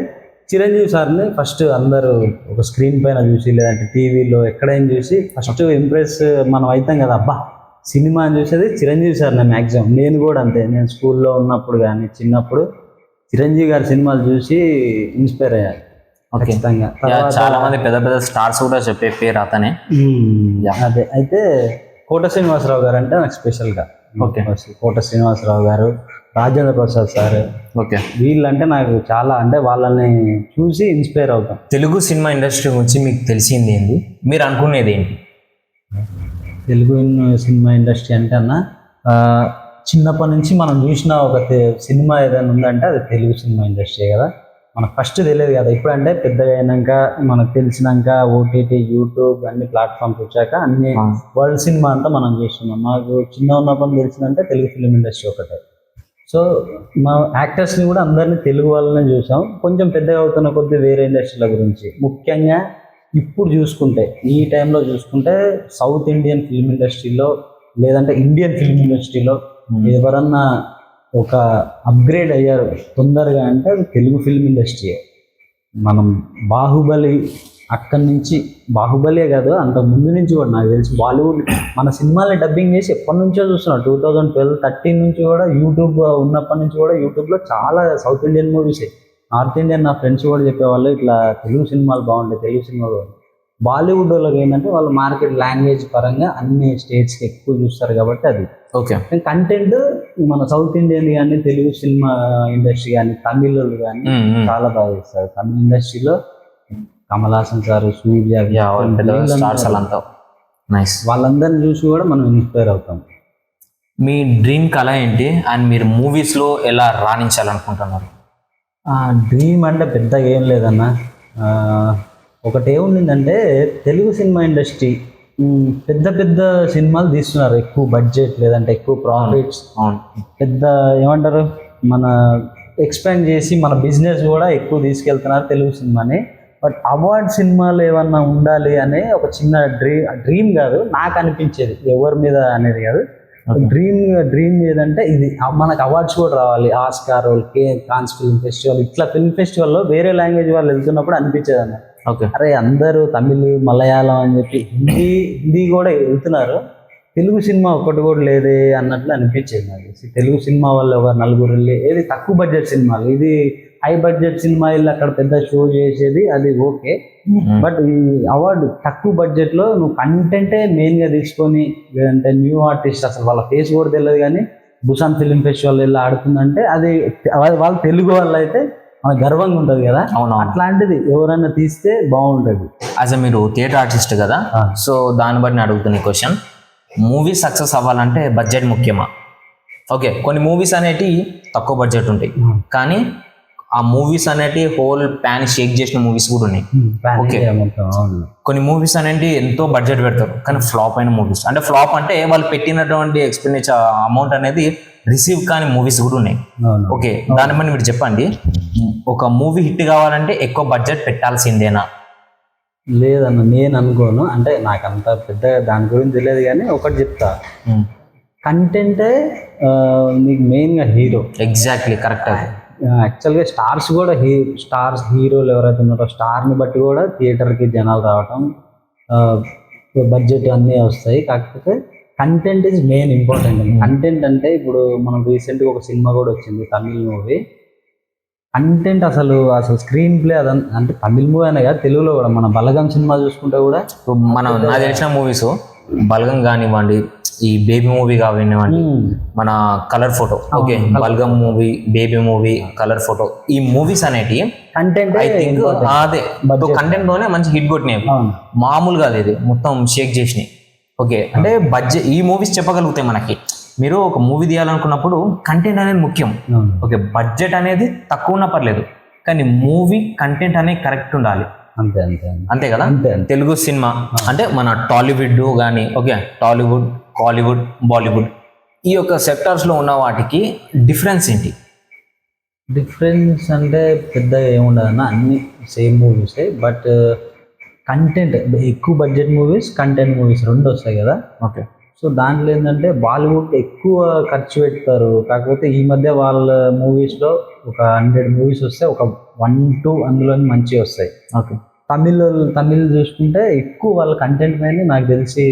చిరంజీవి సార్ని ఫస్ట్ అందరూ ఒక స్క్రీన్ పైన చూసి లేదంటే టీవీలో ఎక్కడైనా చూసి ఫస్ట్ ఇంప్రెస్ మనం అవుతాం కదా, అబ్బా సినిమా అని చూసేది చిరంజీవి సార్ని మ్యాక్సిమం. నేను కూడా అంతే, నేను స్కూల్లో ఉన్నప్పుడు కానీ చిన్నప్పుడు చిరంజీవి గారి సినిమాలు చూసి ఇన్స్పైర్ అయ్యాను ఖచ్చితంగా. చాలా మంది పెద్ద పెద్ద స్టార్స్ కూడా చెప్పే పేరు అతనే. అదే అయితే కోట శ్రీనివాసరావు గారు అంటే నాకు స్పెషల్గా. ఓకే, కోట శ్రీనివాసరావు గారు, రాజేంద్ర ప్రసాద్ సార్, ఓకే. వీళ్ళంటే నాకు చాలా, అంటే వాళ్ళని చూసి ఇన్స్పైర్ అవుతాం. తెలుగు సినిమా ఇండస్ట్రీ గురించి మీకు తెలిసింది ఏంది, మీరు అనుకునేది ఏంటి? తెలుగు సినిమా ఇండస్ట్రీ అంటే అన్న చిన్నప్పటి నుంచి మనం చూసిన ఒక సినిమా ఏదైనా ఉందంటే అది తెలుగు సినిమా ఇండస్ట్రీ కదా. మనకు ఫస్ట్ తెలియదు కదా, ఇప్పుడంటే పెద్దగా అయినాక మనకు తెలిసినాక ఓటీటీ, యూట్యూబ్ అన్ని ప్లాట్ఫామ్స్ వచ్చాక అన్ని వరల్డ్ సినిమా అంతా మనం చూస్తున్నాం. మాకు చిన్న ఉన్నప్పుడు తెలిసిందంటే తెలుగు ఫిలిం ఇండస్ట్రీ ఒకటే. సో మా యాక్టర్స్ని కూడా అందరినీ తెలుగు వాళ్ళనే చూసాం. కొంచెం పెద్దగా అవుతున్న కొద్దీ వేరే ఇండస్ట్రీల గురించి, ముఖ్యంగా ఇప్పుడు చూసుకుంటే ఈ టైంలో చూసుకుంటే సౌత్ ఇండియన్ ఫిల్మ్ ఇండస్ట్రీలో లేదంటే ఇండియన్ ఫిల్మ్ ఇండస్ట్రీలో ఎవరన్నా ఒక అప్గ్రేడ్ అయ్యారు తొందరగా అంటే అది తెలుగు ఫిల్మ్ ఇండస్ట్రీ. మనం బాహుబలి అక్కడి నుంచి, బాహుబలే కాదు అంత ముందు నుంచి కూడా నాకు తెలిసి బాలీవుడ్ మన సినిమాని డబ్బింగ్ చేసి ఎప్పటి నుంచో చూస్తున్నాం. 2012-13 నుంచి కూడా యూట్యూబ్ ఉన్నప్పటి నుంచి కూడా యూట్యూబ్లో చాలా south Indian movies, north Indian నా ఫ్రెండ్స్ కూడా చెప్పేవాళ్ళు ఇట్లా తెలుగు సినిమాలు బాగుంటాయి, తెలుగు సినిమాలు బాగుంటాయి. బాలీవుడ్ వాళ్ళకి ఏంటంటే వాళ్ళు మార్కెట్ లాంగ్వేజ్ పరంగా అన్ని స్టేట్స్కి ఎక్కువ చూస్తారు కాబట్టి అది ఓకే. కంటెంట్ మన సౌత్ ఇండియన్ కానీ తెలుగు సినిమా ఇండస్ట్రీ కానీ తమిళ్ కానీ చాలా బాగా చేస్తారు. తమిళ ఇండస్ట్రీలో కమల్ హాసన్ సార్, సూర్య, వాళ్ళందరిని చూసి కూడా మనం ఇన్స్పైర్ అవుతాం. మీ డ్రీమ్ కళ ఏంటి అండ్ మీరు మూవీస్లో ఎలా రాణించాలనుకుంటున్నారు? డ్రీమ్ అంటే పెద్దగా ఏం లేదన్న, ఒకటి ఏముండిందంటే తెలుగు సినిమా ఇండస్ట్రీ పెద్ద పెద్ద సినిమాలు తీస్తున్నారు, ఎక్కువ బడ్జెట్ లేదంటే ఎక్కువ ప్రాఫిట్స్, పెద్ద ఏమంటారు మన ఎక్స్పాండ్ చేసి మన బిజినెస్ కూడా ఎక్కువ తీసుకెళ్తున్నారు తెలుగు సినిమాని. బట్ అవార్డ్ సినిమాలు ఏమన్నా ఉండాలి అనే ఒక చిన్న డ్రీమ్ కాదు నాకు అనిపించేది, ఎవరి మీద అనేది కాదు, డ్రీమ్ ఏదంటే ఇది మనకు అవార్డ్స్ కూడా రావాలి, ఆస్కార్, కాన్స్ ఫిల్మ్ ఫెస్టివల్, ఇట్లా ఫిల్మ్ ఫెస్టివల్లో వేరే లాంగ్వేజ్ వాళ్ళు వెళ్తున్నప్పుడు అనిపించేది అన్న, అరే అందరూ తమిళ్, మలయాళం అని చెప్పి హిందీ కూడా వెళ్తున్నారు, తెలుగు సినిమా ఒక్కటి కూడా లేదే అన్నట్లు అనిపించేది నాకు. తెలుగు సినిమా వాళ్ళు ఒక నలుగురు వెళ్ళి, ఏది తక్కువ బడ్జెట్ సినిమాలు, ఇది హై బడ్జెట్ సినిమా వెళ్ళి అక్కడ పెద్ద షో చేసేది అది ఓకే, బట్ ఈ అవార్డు తక్కువ బడ్జెట్లో నువ్వు కంటెంటే మెయిన్గా తీసుకొని, లేదంటే న్యూ ఆర్టిస్ట్ అసలు వాళ్ళ ఫేస్ కూడా తెలియదు కానీ బుసాన్ ఫిల్మ్ ఫెస్టివల్ వెళ్ళి ఆడుతుందంటే అది వాళ్ళు తెలుగు వాళ్ళు అయితే మన గర్వంగా ఉంటుంది కదా. అట్లాంటిది ఎవరైనా తీస్తే బాగుంటుంది. యాజ్ మీరు థియేటర్ ఆర్టిస్ట్ కదా, సో దాన్ని బట్టి అడుగుతున్న క్వశ్చన్, మూవీ సక్సెస్ అవ్వాలంటే బడ్జెట్ ముఖ్యమా? ఓకే, కొన్ని మూవీస్ అనేటివి తక్కువ బడ్జెట్ ఉంటాయి కానీ ఆ మూవీస్ అనేటి హోల్ ప్యాన్ షేక్ చేసిన మూవీస్ కూడా ఉన్నాయి. ఓకే, కొన్ని మూవీస్ అనేవి ఎంతో బడ్జెట్ పెడతారు కానీ ఫ్లాప్ అయిన మూవీస్, అంటే ఫ్లాప్ అంటే వాళ్ళు పెట్టినటువంటి ఎక్స్పెండిచర్ అమౌంట్ అనేది రిసీవ్ కాని మూవీస్ కూడా ఉన్నాయి. ఓకే, దాని మీద మీరు చెప్పండి, ఒక మూవీ హిట్ కావాలంటే ఎక్కువ బడ్జెట్ పెట్టాల్సిందేనా? లేదన్న నేను అనుకోను, అంటే నాకు అంత పెద్ద దాని గురించి తెలియదు కానీ ఒకటి చెప్తా, కంటెంటే నీకు మెయిన్గా హీరో. Exactly correct. యాక్చువల్గా స్టార్స్ కూడా హీరోలు ఎవరైతే ఉన్నారో స్టార్ని బట్టి కూడా థియేటర్కి జనాలు రావటం, బడ్జెట్ అన్నీ వస్తాయి. కాకపోతే content is main important. Content అంటే ఇప్పుడు మనం రీసెంట్గా ఒక సినిమా కూడా వచ్చింది తమిళ్ మూవీ, కంటెంట్ అసలు స్క్రీన్ ప్లే అంటే తమిళ్ మూవీ అనే కాదు తెలుగులో కూడా మన బలగం సినిమా చూసుకుంటే కూడా మనం నాకు తెలిసిన మూవీస్ బలగం కానివ్వండి, ఈ బేబీ మూవీ కానివ్వండి, మన colour photo, okay Balagam movie, baby movie, colour photo, ఈ మూవీస్ అనేటివి కంటెంట్ ఐ థింక్ అదే కంటెంట్ లోనే మంచి హిట్ కొట్టినాయి, మామూలుగా ఇది మొత్తం షేక్ చేసినాయి. ఓకే, అంటే బడ్జెట్ ఈ మూవీస్ చెప్పగలుగుతాయి మనకి, మీరు ఒక మూవీ తీయాలనుకున్నప్పుడు కంటెంట్ అనేది ముఖ్యం. ఓకే, బడ్జెట్ అనేది తక్కువ ఉన్నా పర్లేదు కానీ మూవీ కంటెంట్ అనేది కరెక్ట్ ఉండాలి. అంతే అంతే కదా. తెలుగు సినిమా అంటే మన టాలీవుడ్ కానీ, ఓకే టాలీవుడ్, కాలీవుడ్, బాలీవుడ్, ఈ యొక్క సెక్టార్స్లో ఉన్న వాటికి డిఫరెన్స్ ఏంటి? డిఫరెన్స్ అంటే పెద్దగా ఏముండదన్న, అన్ని సేమ్ మూవీసే, బట్ కంటెంట్ ఎక్కువ బడ్జెట్ మూవీస్, కంటెంట్ మూవీస్ రెండు వస్తాయి కదా. ఓకే, సో దాంట్లో ఏంటంటే బాలీవుడ్ ఎక్కువ ఖర్చు పెడతారు, కాకపోతే ఈ మధ్య వాళ్ళ మూవీస్లో ఒక 100 మూవీస్ వస్తే ఒక 1-2 అందులో మంచిగా వస్తాయి. ఓకే, తమిళ్ చూసుకుంటే ఎక్కువ వాళ్ళ కంటెంట్ మీద నాకు తెలిసి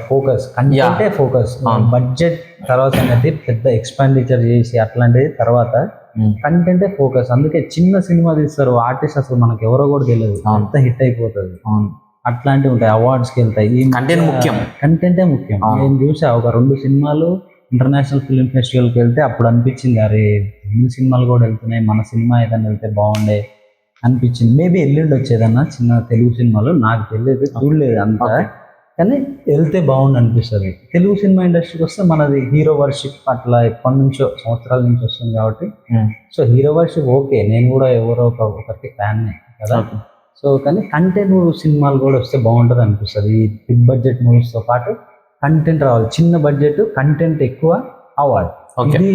ఫోకస్, కంటెంటే ఫోకస్, బడ్జెట్ తర్వాత అనేది పెద్ద ఎక్స్పెండిచర్ చేసి అట్లాంటిది తర్వాత కంటెంటే ఫోకస్. అందుకే చిన్న సినిమా తీస్తారు, ఆర్టిస్ట్ అసలు మనకు ఎవరో కూడా తెలియదు, అంత హిట్ అయిపోతుంది. అట్లాంటివి ఉంటాయి, అవార్డ్స్కి వెళ్తాయి. ఈ కంటెంట్ ముఖ్యం, కంటెంటే ముఖ్యం. నేను చూసా ఒక 2 సినిమాలు ఇంటర్నేషనల్ ఫిల్మ్ ఫెస్టివల్కి వెళ్తే అప్పుడు అనిపించింది, అరే తెలుగు సినిమాలు కూడా వెళ్తున్నాయి, మన సినిమా ఏదైనా వెళ్తే బాగుండే అనిపించింది. మేబీ ఎల్లుండి వచ్చేదన్నా చిన్న తెలుగు సినిమాలు, నాకు తెలియదు, చూడలేదు అంతా, కానీ వెళ్తే బాగుండు అనిపిస్తుంది. తెలుగు సినిమా ఇండస్ట్రీకి వస్తే మనది హీరో వర్షిప్ అట్లా ఎప్పటి నుంచో సంవత్సరాల నుంచి వస్తుంది కాబట్టి, సో హీరో వర్షిప్ ఓకే, నేను కూడా ఎవరో ఒకరికి ఫ్యాన్నే కదా. సో కానీ కంటెంట్ సినిమాలు కూడా వస్తే బాగుంటుంది అనిపిస్తుంది. ఈ బిగ్ బడ్జెట్ మూవీస్తో పాటు కంటెంట్ రావాలి, చిన్న బడ్జెట్ కంటెంట్ ఎక్కువ అవ్వాలి, ఇది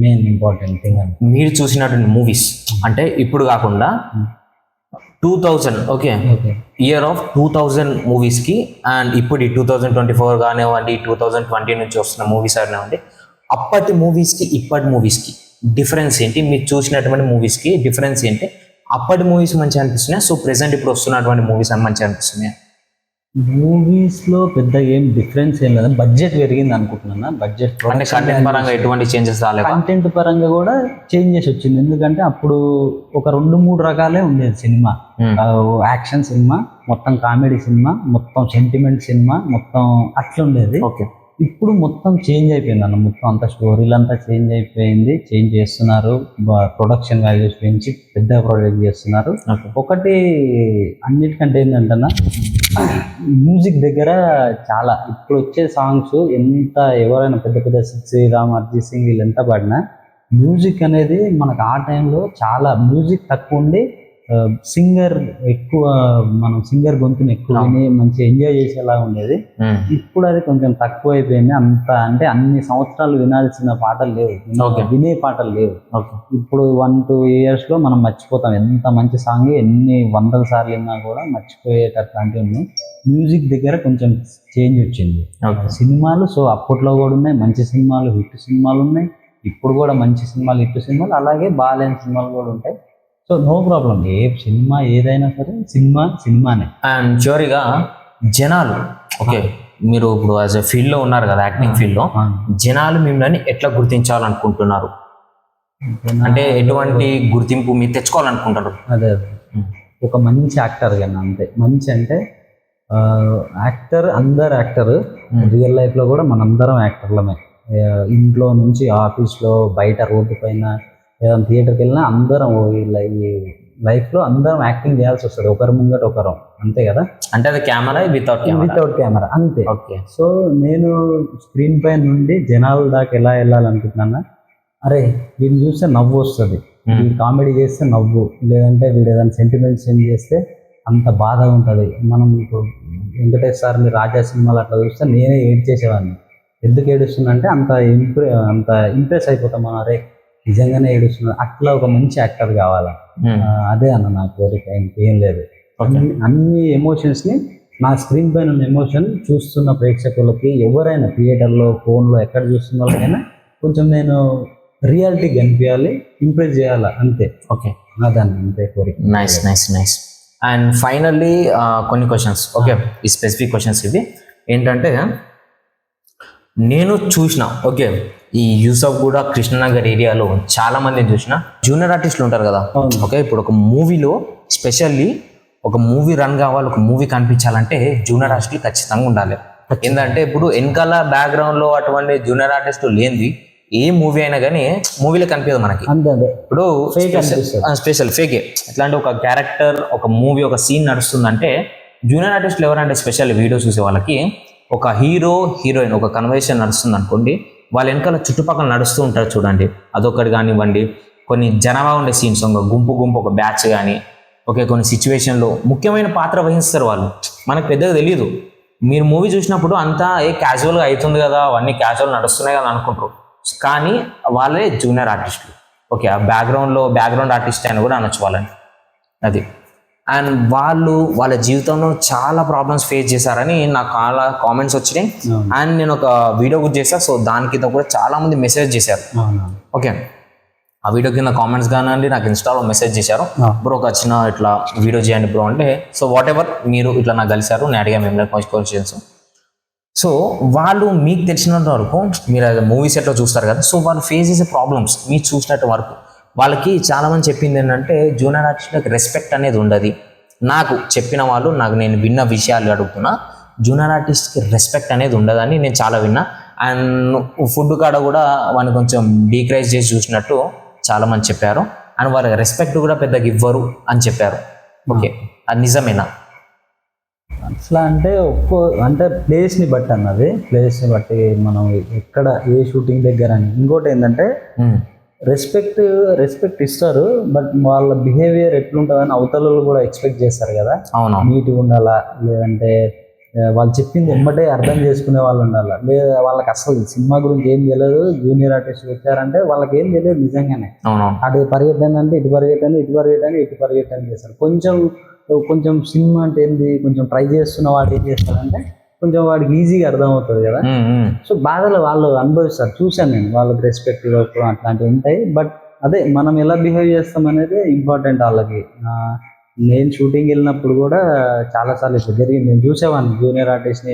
మెయిన్ ఇంపార్టెంట్ థింగ్. అని మీరు చూసినటువంటి మూవీస్ అంటే ఇప్పుడు కాకుండా 2000 ఓకే ఇయర్ ఆఫ్ 2000 మూవీస్కి అండ్ ఇప్పుడు 2024 కానివ్వండి 2020 నుంచి వస్తున్న మూవీస్ కానివ్వండి, అప్పటి మూవీస్కి ఇప్పటి మూవీస్కి డిఫరెన్స్ ఏంటి? మీరు చూసినటువంటి మూవీస్కి డిఫరెన్స్ ఏంటి? అప్పటి మూవీస్ మంచిగా అనిపిస్తున్నాయి, సో ప్రెసెంట్ ఇప్పుడు వస్తున్నటువంటి మూవీస్ అని మంచిగా అనిపిస్తున్నాయి? మూవీస్లో పెద్ద ఏం డిఫరెన్స్ ఏం లేదు, బడ్జెట్ పెరిగింది అనుకుంటున్నా. బడ్జెట్ అంటే కంటెంట్ పరంగా ఎటువంటి చేంజెస్ రాలేదు? కంటెంట్ పరంగా కూడా చేంజెస్ వచ్చింది, ఎందుకంటే అప్పుడు ఒక 2-3 రకాలే ఉండేది సినిమా. యాక్షన్ సినిమా, మొత్తం కామెడీ సినిమా, మొత్తం సెంటిమెంట్ సినిమా, మొత్తం అట్లా ఉండేది. ఓకే, ఇప్పుడు మొత్తం చేంజ్ అయిపోయింది అన్న, మొత్తం అంతా స్టోరీలు అంతా చేంజ్ అయిపోయింది, చేంజ్ చేస్తున్నారు, ప్రొడక్షన్ వాల్యూస్ పెంచి పెద్ద ప్రొడక్ట్ చేస్తున్నారు. ఒకటి అన్నిటికంటే ఏంటంటే మ్యూజిక్ దగ్గర చాలా, ఇప్పుడు వచ్చే సాంగ్స్ ఎంత ఎవరైనా పెద్ద పెద్ద శ్రీరామ్, అరిజిత్ సింగ్ వీళ్ళు ఎంత పాడినా మ్యూజిక్ అనేది మనకు ఆ టైంలో చాలా మ్యూజిక్ తక్కువ ఉండి సింగర్ ఎక్కువ, మనం సింగర్ గొంతుని ఎక్కువ విని మంచి ఎంజాయ్ చేసేలా ఉండేది. ఇప్పుడు అది కొంచెం తక్కువ అయిపోయింది, అంత అంటే అన్ని సంవత్సరాలు వినాల్సిన పాటలు లేవు, వినే పాటలు లేవు. ఇప్పుడు 1-2 ఇయర్స్లో మనం మర్చిపోతాం, ఎంత మంచి సాంగ్ ఎన్ని 100 సార్లు విన్నా కూడా మర్చిపోయేటట్లాంటివి ఉన్నాయి. మ్యూజిక్ దగ్గర కొంచెం చేంజ్ వచ్చింది. సినిమాలు సో అప్పట్లో కూడా ఉన్నాయి, మంచి సినిమాలు హిట్ సినిమాలు ఉన్నాయి, ఇప్పుడు కూడా మంచి సినిమాలు హిట్ సినిమాలు, అలాగే బాగాలేని సినిమాలు కూడా ఉంటాయి. సో నో ప్రాబ్లం, ఏ సినిమా ఏదైనా సరే సినిమానే. అండ్ చివరిగా జనాలు, ఓకే మీరు ఇప్పుడు యాజ్ ఎ ఫీల్డ్లో ఉన్నారు కదా, యాక్టింగ్ ఫీల్డ్లో, జనాలు మిమ్మల్ని ఎట్లా గుర్తించాలనుకుంటున్నారు? అంటే ఎటువంటి గుర్తింపు మీరు తెచ్చుకోవాలనుకుంటారు? అదే ఒక మంచి యాక్టర్ కన్నా, అంతే. మంచి అంటే యాక్టర్, అందరు యాక్టర్, రియల్ లైఫ్లో కూడా మనందరం యాక్టర్లమే. ఇంట్లో నుంచి ఆఫీస్లో, బయట రోడ్డు పైన, ఏదైనా థియేటర్కి వెళ్ళినా అందరం ఈ లైఫ్లో అందరం యాక్టింగ్ చేయాల్సి వస్తుంది, ఒకరి ముంగట ఒకరు, అంతే కదా. అంటే అది కెమెరా వితౌట్ కెమెరా అంతే. ఓకే, సో నేను స్క్రీన్ పై నుండి జనాల దాకా ఎలా వెళ్ళాలనుకుంటున్నా, అరే వీడిని చూస్తే నవ్వు వస్తుంది, వీడు కామెడీ చేస్తే నవ్వు, లేదంటే వీడు ఏదైనా సెంటిమెంట్ సీన్ చేస్తే అంత బాధగా ఉంటుంది. మనం ఇప్పుడు వెంకటేష్ సార్ మీరు రాజా సినిమాలు అట్లా చూస్తే నేనే ఏడ్చేసేవాడిని. ఎందుకు ఏడుస్తున్నా అంటే అంత ఇంప్రెస్ అయిపోతాం మనం, అరే నిజంగానే ఏడుస్తున్నా, అట్లా ఒక మంచి యాక్టర్ కావాలా, అదే అన్న నా కోరిక, ఇంకేం లేదు. అన్ని ఎమోషన్స్ని, నా స్క్రీన్ పైన ఉన్న ఎమోషన్ చూస్తున్న ప్రేక్షకులకి, ఎవరైనా థియేటర్లో, ఫోన్లో, ఎక్కడ చూస్తున్న వాళ్ళకైనా కొంచెం నేను రియాలిటీ కనిపించాలి, ఇంప్రెస్ చేయాలి, అంతే. ఓకే, అదన్న అంతే కోరిక. Nice nice nice. And finally కొన్ని క్వశ్చన్స్, ఓకే ఈ స్పెసిఫిక్ క్వశ్చన్స్ ఇవి ఏంటంటే, నేను చూసిన ఓకే ఈ యూసఫ్ కూడా కృష్ణనగర్ ఏరియాలో చాలా మందిని చూసిన జూనియర్ ఆర్టిస్టులు ఉంటారు కదా. ఓకే ఇప్పుడు ఒక మూవీలో స్పెషల్లీ ఒక మూవీ రన్ కావాలి, ఒక మూవీ కనిపించాలంటే జూనియర్ ఆర్టిస్టులు ఖచ్చితంగా ఉండాలి. ఏంటంటే ఇప్పుడు వెనకాల బ్యాక్గ్రౌండ్లో అటువంటి జూనియర్ ఆర్టిస్టులు లేనిది ఏ మూవీ అయినా కానీ మూవీలో కనిపించదు మనకి. ఇప్పుడు స్పెషల్ ఫేకే ఇట్లాంటి ఒక క్యారెక్టర్, ఒక మూవీ, ఒక సీన్ నడుస్తుందంటే జూనియర్ ఆర్టిస్టులు ఎవరంటే స్పెషల్ వీడియో చూసే వాళ్ళకి ఒక హీరో హీరోయిన్ ఒక కన్వర్సేషన్ నడుస్తుంది అనుకోండి, వాళ్ళ వెనకాల చుట్టుపక్కల నడుస్తూ ఉంటారు చూడండి, అదొకటి కానివ్వండి. కొన్ని జనాభా ఉండే సీన్స్, ఒక గుంపు ఒక బ్యాచ్ కానీ, ఓకే కొన్ని సిచ్యువేషన్లో ముఖ్యమైన పాత్ర వహిస్తారు వాళ్ళు, మనకు పెద్దగా తెలియదు. మీరు మూవీ చూసినప్పుడు అంతా క్యాజువల్గా అవుతుంది కదా, అవన్నీ క్యాజువల్ నడుస్తున్నాయి కదా అనుకుంటారు, కానీ వాళ్ళే జూనియర్ ఆర్టిస్టులు. ఓకే ఆ బ్యాక్గ్రౌండ్ ఆర్టిస్ట్ అని కూడా అనొచ్చు వాళ్ళని, అది. అండ్ వాళ్ళు వాళ్ళ జీవితంలో చాలా ప్రాబ్లమ్స్ ఫేస్ చేశారని నాకు చాలా కామెంట్స్ వచ్చినాయి. అండ్ నేను ఒక వీడియో కూడా చేశాను, సో దాని కింద కూడా చాలా మంది మెసేజ్ చేశారు. ఓకే ఆ వీడియో కింద కామెంట్స్ కానివ్వండి, నాకు ఇన్స్టాలో మెసేజ్ చేశారు, బ్రో ఒక చిన్న ఇట్లా వీడియో చేయండి బ్రో అంటే. సో వాట్ ఎవర్ మీరు ఇట్లా నాకు కలిశారు, నేను అడిగా మేము క్వశ్చన్స్. సో వాళ్ళు మీకు తెలిసినంత వరకు మీరు మూవీస్ ఎట్లా చూస్తారు కదా, సో వాళ్ళు ఫేస్ చేసే ప్రాబ్లమ్స్ మీరు చూసినట్టు వరకు వాళ్ళకి చాలామంది చెప్పింది ఏంటంటే జూనియర్ ఆర్టిస్ట్లకు రెస్పెక్ట్ అనేది ఉండదు. నాకు చెప్పిన వాళ్ళు, నేను విన్న విషయాలు అడుగుతున్నా, జూనియర్ ఆర్టిస్ట్కి రెస్పెక్ట్ అనేది ఉండదని నేను చాలా విన్నా. అండ్ ఫుడ్ కాడ కూడా వాడిని కొంచెం డీక్రైజ్ చేసి చూసినట్టు చాలా మంది చెప్పారు. అండ్ వాళ్ళకి రెస్పెక్ట్ కూడా పెద్దగా ఇవ్వరు అని చెప్పారు. ఓకే, అది నిజమేనా? అట్లా అంటే అంటే ప్లేస్ని బట్టి అన్నది, ప్లేస్ని బట్టి మనం ఎక్కడ ఏ షూటింగ్ దగ్గర అని. ఇంకోటి ఏంటంటే రెస్పెక్ట్ ఇస్తారు, బట్ వాళ్ళ బిహేవియర్ ఎట్లుంటుందని అవతల కూడా ఎక్స్పెక్ట్ చేస్తారు కదా. అవును, నీట్గా ఉండాలా, లేదంటే వాళ్ళు చెప్పింది ఎమ్మటే అర్థం చేసుకునే వాళ్ళు ఉండాలా, లేదా వాళ్ళకి అసలు సినిమా గురించి ఏం తెలియదు, జూనియర్ ఆర్టిస్ట్ వచ్చారంటే వాళ్ళకి ఏం తెలియదు నిజంగానే. అటు పరిగెట్టండి అంటే ఇటు పరిగెట్టండి, ఇటు పరిగెట్టండి ఇటు పరిగెట్టండి చేస్తారు. కొంచెం సినిమా అంటే ఏంది, కొంచెం ట్రై చేస్తున్న వాడు ఏం చేస్తారంటే కొంచెం వాడికి ఈజీగా అర్థం అవుతుంది కదా. సో బాధలు వాళ్ళు అనుభవిస్తారు, చూశాను నేను. వాళ్ళకి రెస్పెక్ట్ ఇవ్వకపోవడం అట్లాంటివి ఉంటాయి. బట్ అదే మనం ఎలా బిహేవ్ చేస్తాం అనేది ఇంపార్టెంట్ వాళ్ళకి. నేను షూటింగ్ వెళ్ళినప్పుడు కూడా చాలాసార్లు ఇట్లా జరిగింది. నేను చూసేవాడిని జూనియర్ ఆర్టిస్ట్ని,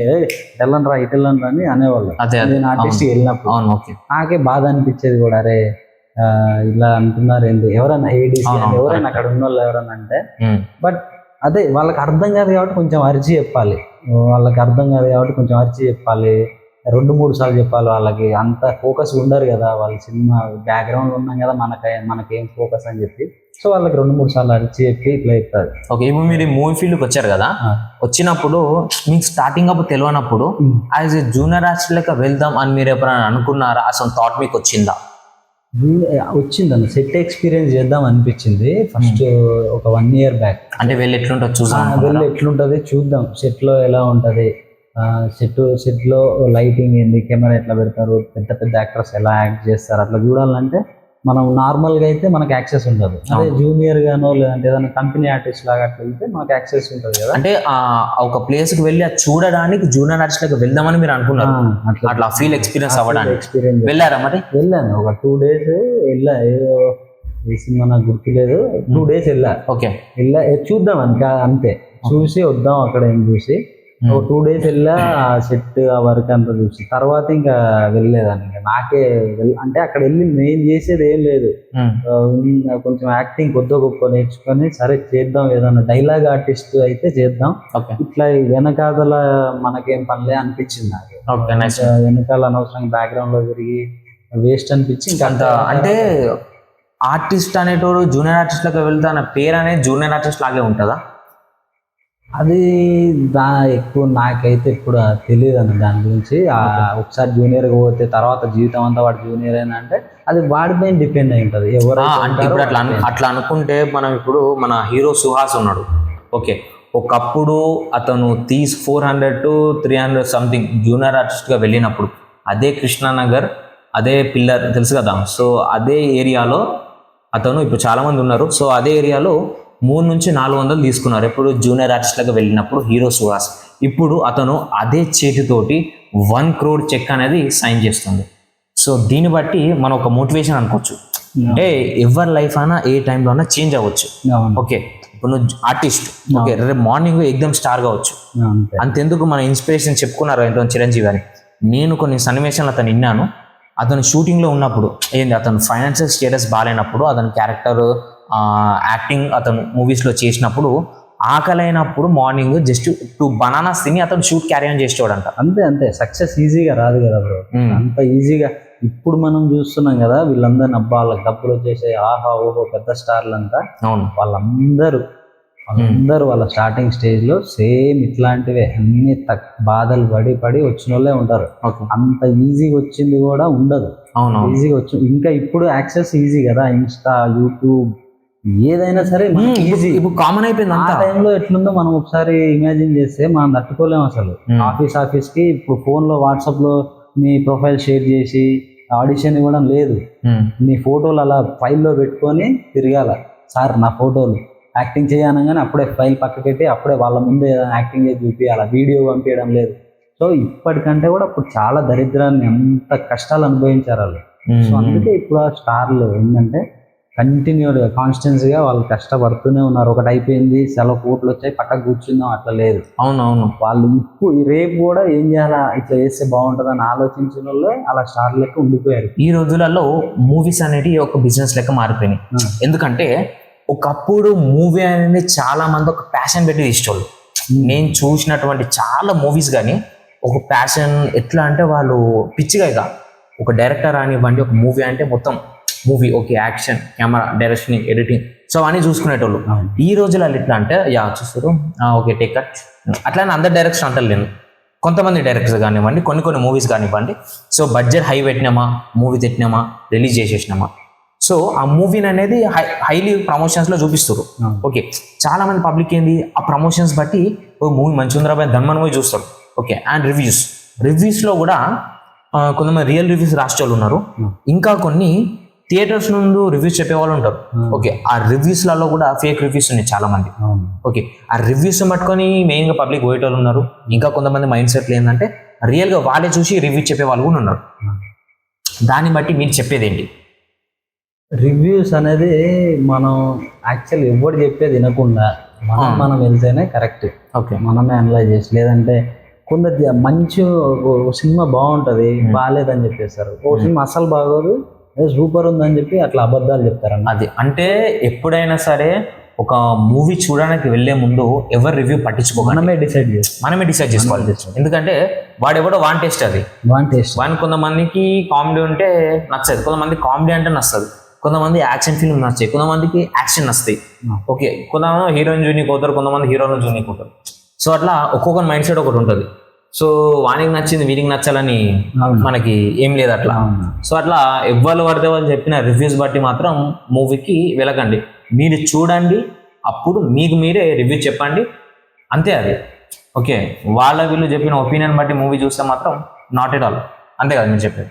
ఇటెళ్ళనరా ఇటెళ్ళనరా అని అనేవాళ్ళు. నేను ఆర్టిస్ట్కి వెళ్ళినప్పుడు నాకే బాధ అనిపించేది కూడా, అరే ఇలా అంటున్నారు ఏంటి, ఎవరైనా ఏడీసీ ఎవరైనా అక్కడ ఉన్న వాళ్ళు ఎవరైనా అంటే. బట్ అదే వాళ్ళకి అర్థం కాదు కాబట్టి కొంచెం అరిచి చెప్పాలి, వాళ్ళకి అర్థం కాదు కాబట్టి కొంచెం అరిచి చెప్పాలి, 2-3 సార్లు చెప్పాలి. వాళ్ళకి అంత ఫోకస్ ఉండరు కదా, వాళ్ళ సినిమా బ్యాక్గ్రౌండ్లో ఉన్నాం కదా, మనకేం ఫోకస్ అని చెప్పి. సో వాళ్ళకి 2-3 సార్లు అరిచి చెప్పి ఇట్లా చెప్తారు. ఓకే, ఇప్పుడు మీరు మూవీ ఫీల్డ్కి వచ్చారు కదా, వచ్చినప్పుడు మీకు స్టార్టింగ్ అప్పుడు తెలియనప్పుడు యాజ్ ఏ జూనియర్ ఆర్టిస్ట్ లెక్క వెళ్దాం అని మీరు ఎప్పుడైనా అనుకున్నారా? అసలు థాట్ మీకు వచ్చిందా? వచ్చిందన్న సెట్ ఎక్స్పీరియన్స్ చేద్దాం అనిపించింది ఫస్ట్ ఒక 1 year బ్యాక్. అంటే వెళ్ళి ఎట్లుంటుంది చూద్దాం, వెళ్ళి ఎట్లుంటుంది చూద్దాం, సెట్లో ఎలా ఉంటుంది, సెట్లో లైటింగ్ ఏంది, కెమెరా ఎట్లా పెడతారు, పెద్ద పెద్ద యాక్టర్స్ ఎలా యాక్ట్ చేస్తారు, అట్లా చూడాలంటే మనం నార్మల్గా అయితే మనకు యాక్సెస్ ఉండదు. అదే జూనియర్ గానో లేదంటే ఏదైనా కంపెనీ ఆర్టిస్ట్ లాగా అట్లా వెళ్తే మనకు యాక్సెస్ ఉంటుంది కదా. అంటే ఒక ప్లేస్ కి వెళ్ళి అది చూడడానికి జూనియర్ ఆర్టిస్ట్ లాగా వెళ్దామని మీరు అనుకున్నారు, అట్లా ఫీల్ ఎక్స్పీరియన్స్ అవ్వడానికి వెళ్ళారా? మరి వెళ్ళాను, ఒక 2 days వెళ్ళా. ఏదో ఏ సినిమా నాకు గుర్తులేదు, 2 days వెళ్ళా. ఓకే, వెళ్ళా చూద్దాం అంతే, చూసి వద్దాం అక్కడ ఏం చూసి. 2 days వెళ్ళా, ఆ సెట్ ఆ వర్క్ అంతా చూసి తర్వాత ఇంకా వెళ్ళలేదాన్ని. ఇంకా నాకే అంటే అక్కడ వెళ్ళి నేను చేసేది ఏం లేదు, కొంచెం యాక్టింగ్ కొద్ది గొప్ప నేర్చుకొని సరే చేద్దాం, ఏదన్నా డైలాగ్ ఆర్టిస్ట్ అయితే చేద్దాం, ఇట్లా వెనకాల మనకేం పనిలే అనిపించింది నాకు. వెనకాల అనవసరంగా బ్యాక్గ్రౌండ్ లో తిరిగి వేస్ట్ అనిపించి ఇంకా అంటే ఆర్టిస్ట్ అనేటోడు జూనియర్ ఆర్టిస్ట్ లాగా వెళ్తా అన్న పేరు అనేది జూనియర్ ఆర్టిస్ట్ లాగే ఉంటుందా? అది ఎక్కువ నాకైతే ఇప్పుడు తెలియదు అన్న దాని గురించి. ఒకసారి జూనియర్గా పోతే తర్వాత జీవితం అంతా వాడు జూనియర్ అయినా అంటే అది వాడిపైన డిపెండ్ అయి ఉంటుంది. అంటే ఇప్పుడు అట్లా అనుకుంటే మనం ఇప్పుడు మన హీరో సుహాస్ ఉన్నాడు. ఓకే, ఒకప్పుడు అతను 400 to 300 సంథింగ్ జూనియర్ ఆర్టిస్ట్గా వెళ్ళినప్పుడు అదే కృష్ణానగర్, అదే పిల్లర్ తెలుసు కదా, సో అదే ఏరియాలో అతను ఇప్పుడు చాలామంది ఉన్నారు. సో అదే ఏరియాలో 300 నుంచి 400 తీసుకున్నారు ఎప్పుడు జూనియర్ ఆర్టిస్ట్ లాగా వెళ్ళినప్పుడు హీరో సుహాస్. ఇప్పుడు అతను అదే చేతితోటి 1 crore చెక్ అనేది సైన్ చేస్తుంది. సో దీన్ని బట్టి మనం ఒక మోటివేషన్ అనుకోవచ్చు. అంటే ఎవరి లైఫ్ అయినా ఏ టైంలో అయినా చేంజ్ అవ్వచ్చు. ఓకే, ఇప్పుడు నువ్వు ఆర్టిస్ట్, ఓకే రేపు మార్నింగ్ ఎగ్జామ్ స్టార్ కావచ్చు. అంతెందుకు మన ఇన్స్పిరేషన్ చెప్పుకున్నారు ఎంతో చిరంజీవి అని. నేను కొన్ని సన్నివేశాలు అతను విన్నాను. అతను షూటింగ్లో ఉన్నప్పుడు ఏంది, అతను ఫైనాన్షియల్ స్టేటస్ బాగాలేనప్పుడు అతని క్యారెక్టర్ యాక్టింగ్ అతను మూవీస్లో చేసినప్పుడు ఆకలైనప్పుడు మార్నింగ్ జస్ట్ 2 bananas తిని అతను షూట్ క్యారీ ఆన్ చేసేవాడంట. అంతే సక్సెస్ ఈజీగా రాదు కదా బ్రో, అంత ఈజీగా. ఇప్పుడు మనం చూస్తున్నాం కదా వీళ్ళందరినీ, అబ్బా వాళ్ళకి డబ్బులు వచ్చేసి ఆహా ఓహో పెద్ద స్టార్లు అంతా. అవును, వాళ్ళందరూ వాళ్ళ స్టార్టింగ్ స్టేజ్ లో సేమ్ ఇట్లాంటివే అన్ని బాధలు పడి వచ్చిన వాళ్ళే ఉంటారు. అంత ఈజీగా వచ్చింది కూడా ఉండదు. ఈజీగా వచ్చి ఇంకా ఇప్పుడు యాక్సెస్ ఈజీ కదా, ఇన్స్టా యూట్యూబ్ ఏదైనా సరే ఈజీ, ఇప్పుడు కామన్ అయిపోయింది. ఆ టైంలో ఎట్లుందో మనం ఒకసారి ఇమాజిన్ చేస్తే మనం తట్టుకోలేము అసలు. ఆఫీస్ కి ఇప్పుడు ఫోన్ లో వాట్సాప్ లో నీ ప్రొఫైల్ షేర్ చేసి ఆడిషన్ ఇవ్వడం లేదు, నీ ఫోటోలు అలా ఫైల్లో పెట్టుకొని తిరగాల, సార్ నా ఫోటోలు యాక్టింగ్ చేయనగానే అప్పుడే ఫైల్ పక్కకెట్టి అప్పుడే వాళ్ళ ముందే యాక్టింగ్ చేసి చూపించాలి, వీడియో పంపించడం లేదు. సో ఇప్పటికంటే కూడా ఇప్పుడు చాలా దరిద్రాన్ని, అంత కష్టాలు అనుభవించారు వాళ్ళు. సో అందుకే ఇప్పుడు ఆ స్టార్లు ఏంటంటే కంటిన్యూగా కాన్స్టెన్సీగా వాళ్ళు కష్టపడుతూనే ఉన్నారు. ఒకటి అయిపోయింది సెలవు కోట్లు వచ్చాయి పక్కకు కూర్చుందాం అట్లా లేదు. అవునవును, వాళ్ళు ఇప్పుడు రేపు కూడా ఏం చేయాలా, ఇట్లా చేస్తే బాగుంటుందని ఆలోచించిన వాళ్ళే అలా స్టార్ లెక్క ఉండిపోయారు. ఈ రోజులలో మూవీస్ అనేవి ఒక బిజినెస్ లెక్క మారిపోయినాయి. ఎందుకంటే ఒకప్పుడు మూవీ అనేది చాలా మంది ఒక ప్యాషన్ పెట్టి తీసేవాళ్ళు. నేను చూసినటువంటి చాలా మూవీస్ కానీ ఒక ప్యాషన్ ఎట్లా అంటే వాళ్ళు పిచ్చిగా ఇక ఒక డైరెక్టర్ అనివ్వండి, ఒక మూవీ అంటే మొత్తం movie okay, action, camera, direction, editing, so అవన్నీ చూసుకునేటోళ్ళు. ఈ రోజులలో ఎట్లా అంటే యా చూస్తారు ఓకే టేక్ కట్ అట్లా అందరు డైరెక్షన్ అంటారు నేను. కొంతమంది డైరెక్టర్స్ కానివ్వండి, కొన్ని మూవీస్ కానివ్వండి, సో బడ్జెట్ హై పెట్టినామా, మూవీ తెచ్చినామా, రిలీజ్ చేసేసినామా, సో ఆ మూవీని అనేది హైలీ ప్రమోషన్స్లో చూపిస్తారు. ఓకే, చాలా మంది పబ్లిక్ ఏంది ఆ ప్రమోషన్స్ బట్టి ఓ మూవీ మంచి ఉందిరా బాయ్ ధన్మన్ మూవీ చూస్తారు. ఓకే, అండ్ రివ్యూస్లో కూడా కొంతమంది రియల్ రివ్యూస్ రాసే వాళ్ళు ఉన్నారు, ఇంకా కొన్ని థియేటర్స్ నుండి రివ్యూస్ చెప్పే వాళ్ళు ఉంటారు. ఓకే, ఆ రివ్యూస్లలో కూడా ఫేక్ రివ్యూస్ ఉన్నాయి చాలా మంది. ఓకే, ఆ రివ్యూస్ పట్టుకొని మెయిన్గా పబ్లిక్ పోయేటోళ్ళు ఉన్నారు. ఇంకా కొంతమంది మైండ్ సెట్లు ఏంటంటే రియల్గా వాళ్ళే చూసి రివ్యూ చెప్పే వాళ్ళు కూడా ఉన్నారు. దాన్ని బట్టి మీరు చెప్పేది ఏంటి? రివ్యూస్ అనేది మనం యాక్చువల్ ఎవరు చెప్పేది వినకుండా మనం వెళ్తేనే కరెక్ట్. ఓకే, మనమే అనలైజ్ చేసి, లేదంటే కొందరు మంచి సినిమా బాగుంటుంది బాగాలేదని చెప్పేస్తారు, ఓ సినిమా అసలు బాగోదు సూపర్ ఉందని చెప్పి అట్లా అబద్ధాలు చెప్తారన్న. అది అంటే ఎప్పుడైనా సరే ఒక మూవీ చూడడానికి వెళ్లే ముందు ఎవరు రివ్యూ పట్టించుకోవాలి, మనమే డిసైడ్ చేసుకోవాలి. ఎందుకంటే వాడెవడో వాన్ టేస్ట్, అది వాన్ కొంతమందికి కామెడీ ఉంటే నచ్చదు, కొంతమంది కామెడీ అంటే నచ్చదు, కొంతమంది యాక్షన్ ఫిల్మ్ నచ్చాయి, కొంతమందికి యాక్షన్ నస్తాయి. ఓకే, కొంతమంది హీరోయిన్ జూనికి పోతారు, కొంతమంది హీరోయిన్ జూనికి పోతారు. సో అట్లా ఒక్కొక్క మైండ్ సెట్ ఒకటి ఉంటుంది. సో వానికి నచ్చింది వీనికి నచ్చాలని మనకి ఏం లేదు అట్లా. సో అట్లా ఎవ్వరు పడితే వాళ్ళు చెప్పిన రివ్యూస్ బట్టి మాత్రం మూవీకి వెళ్ళకండి. మీరు చూడండి, అప్పుడు మీకు మీరే రివ్యూ చెప్పండి, అంతే అది. ఓకే, వీళ్ళు చెప్పిన ఒపీనియన్ బట్టి మూవీ చూస్తే మాత్రం నాట్ ఎట్ ఆల్, అంతే కదా మీరు చెప్పేది.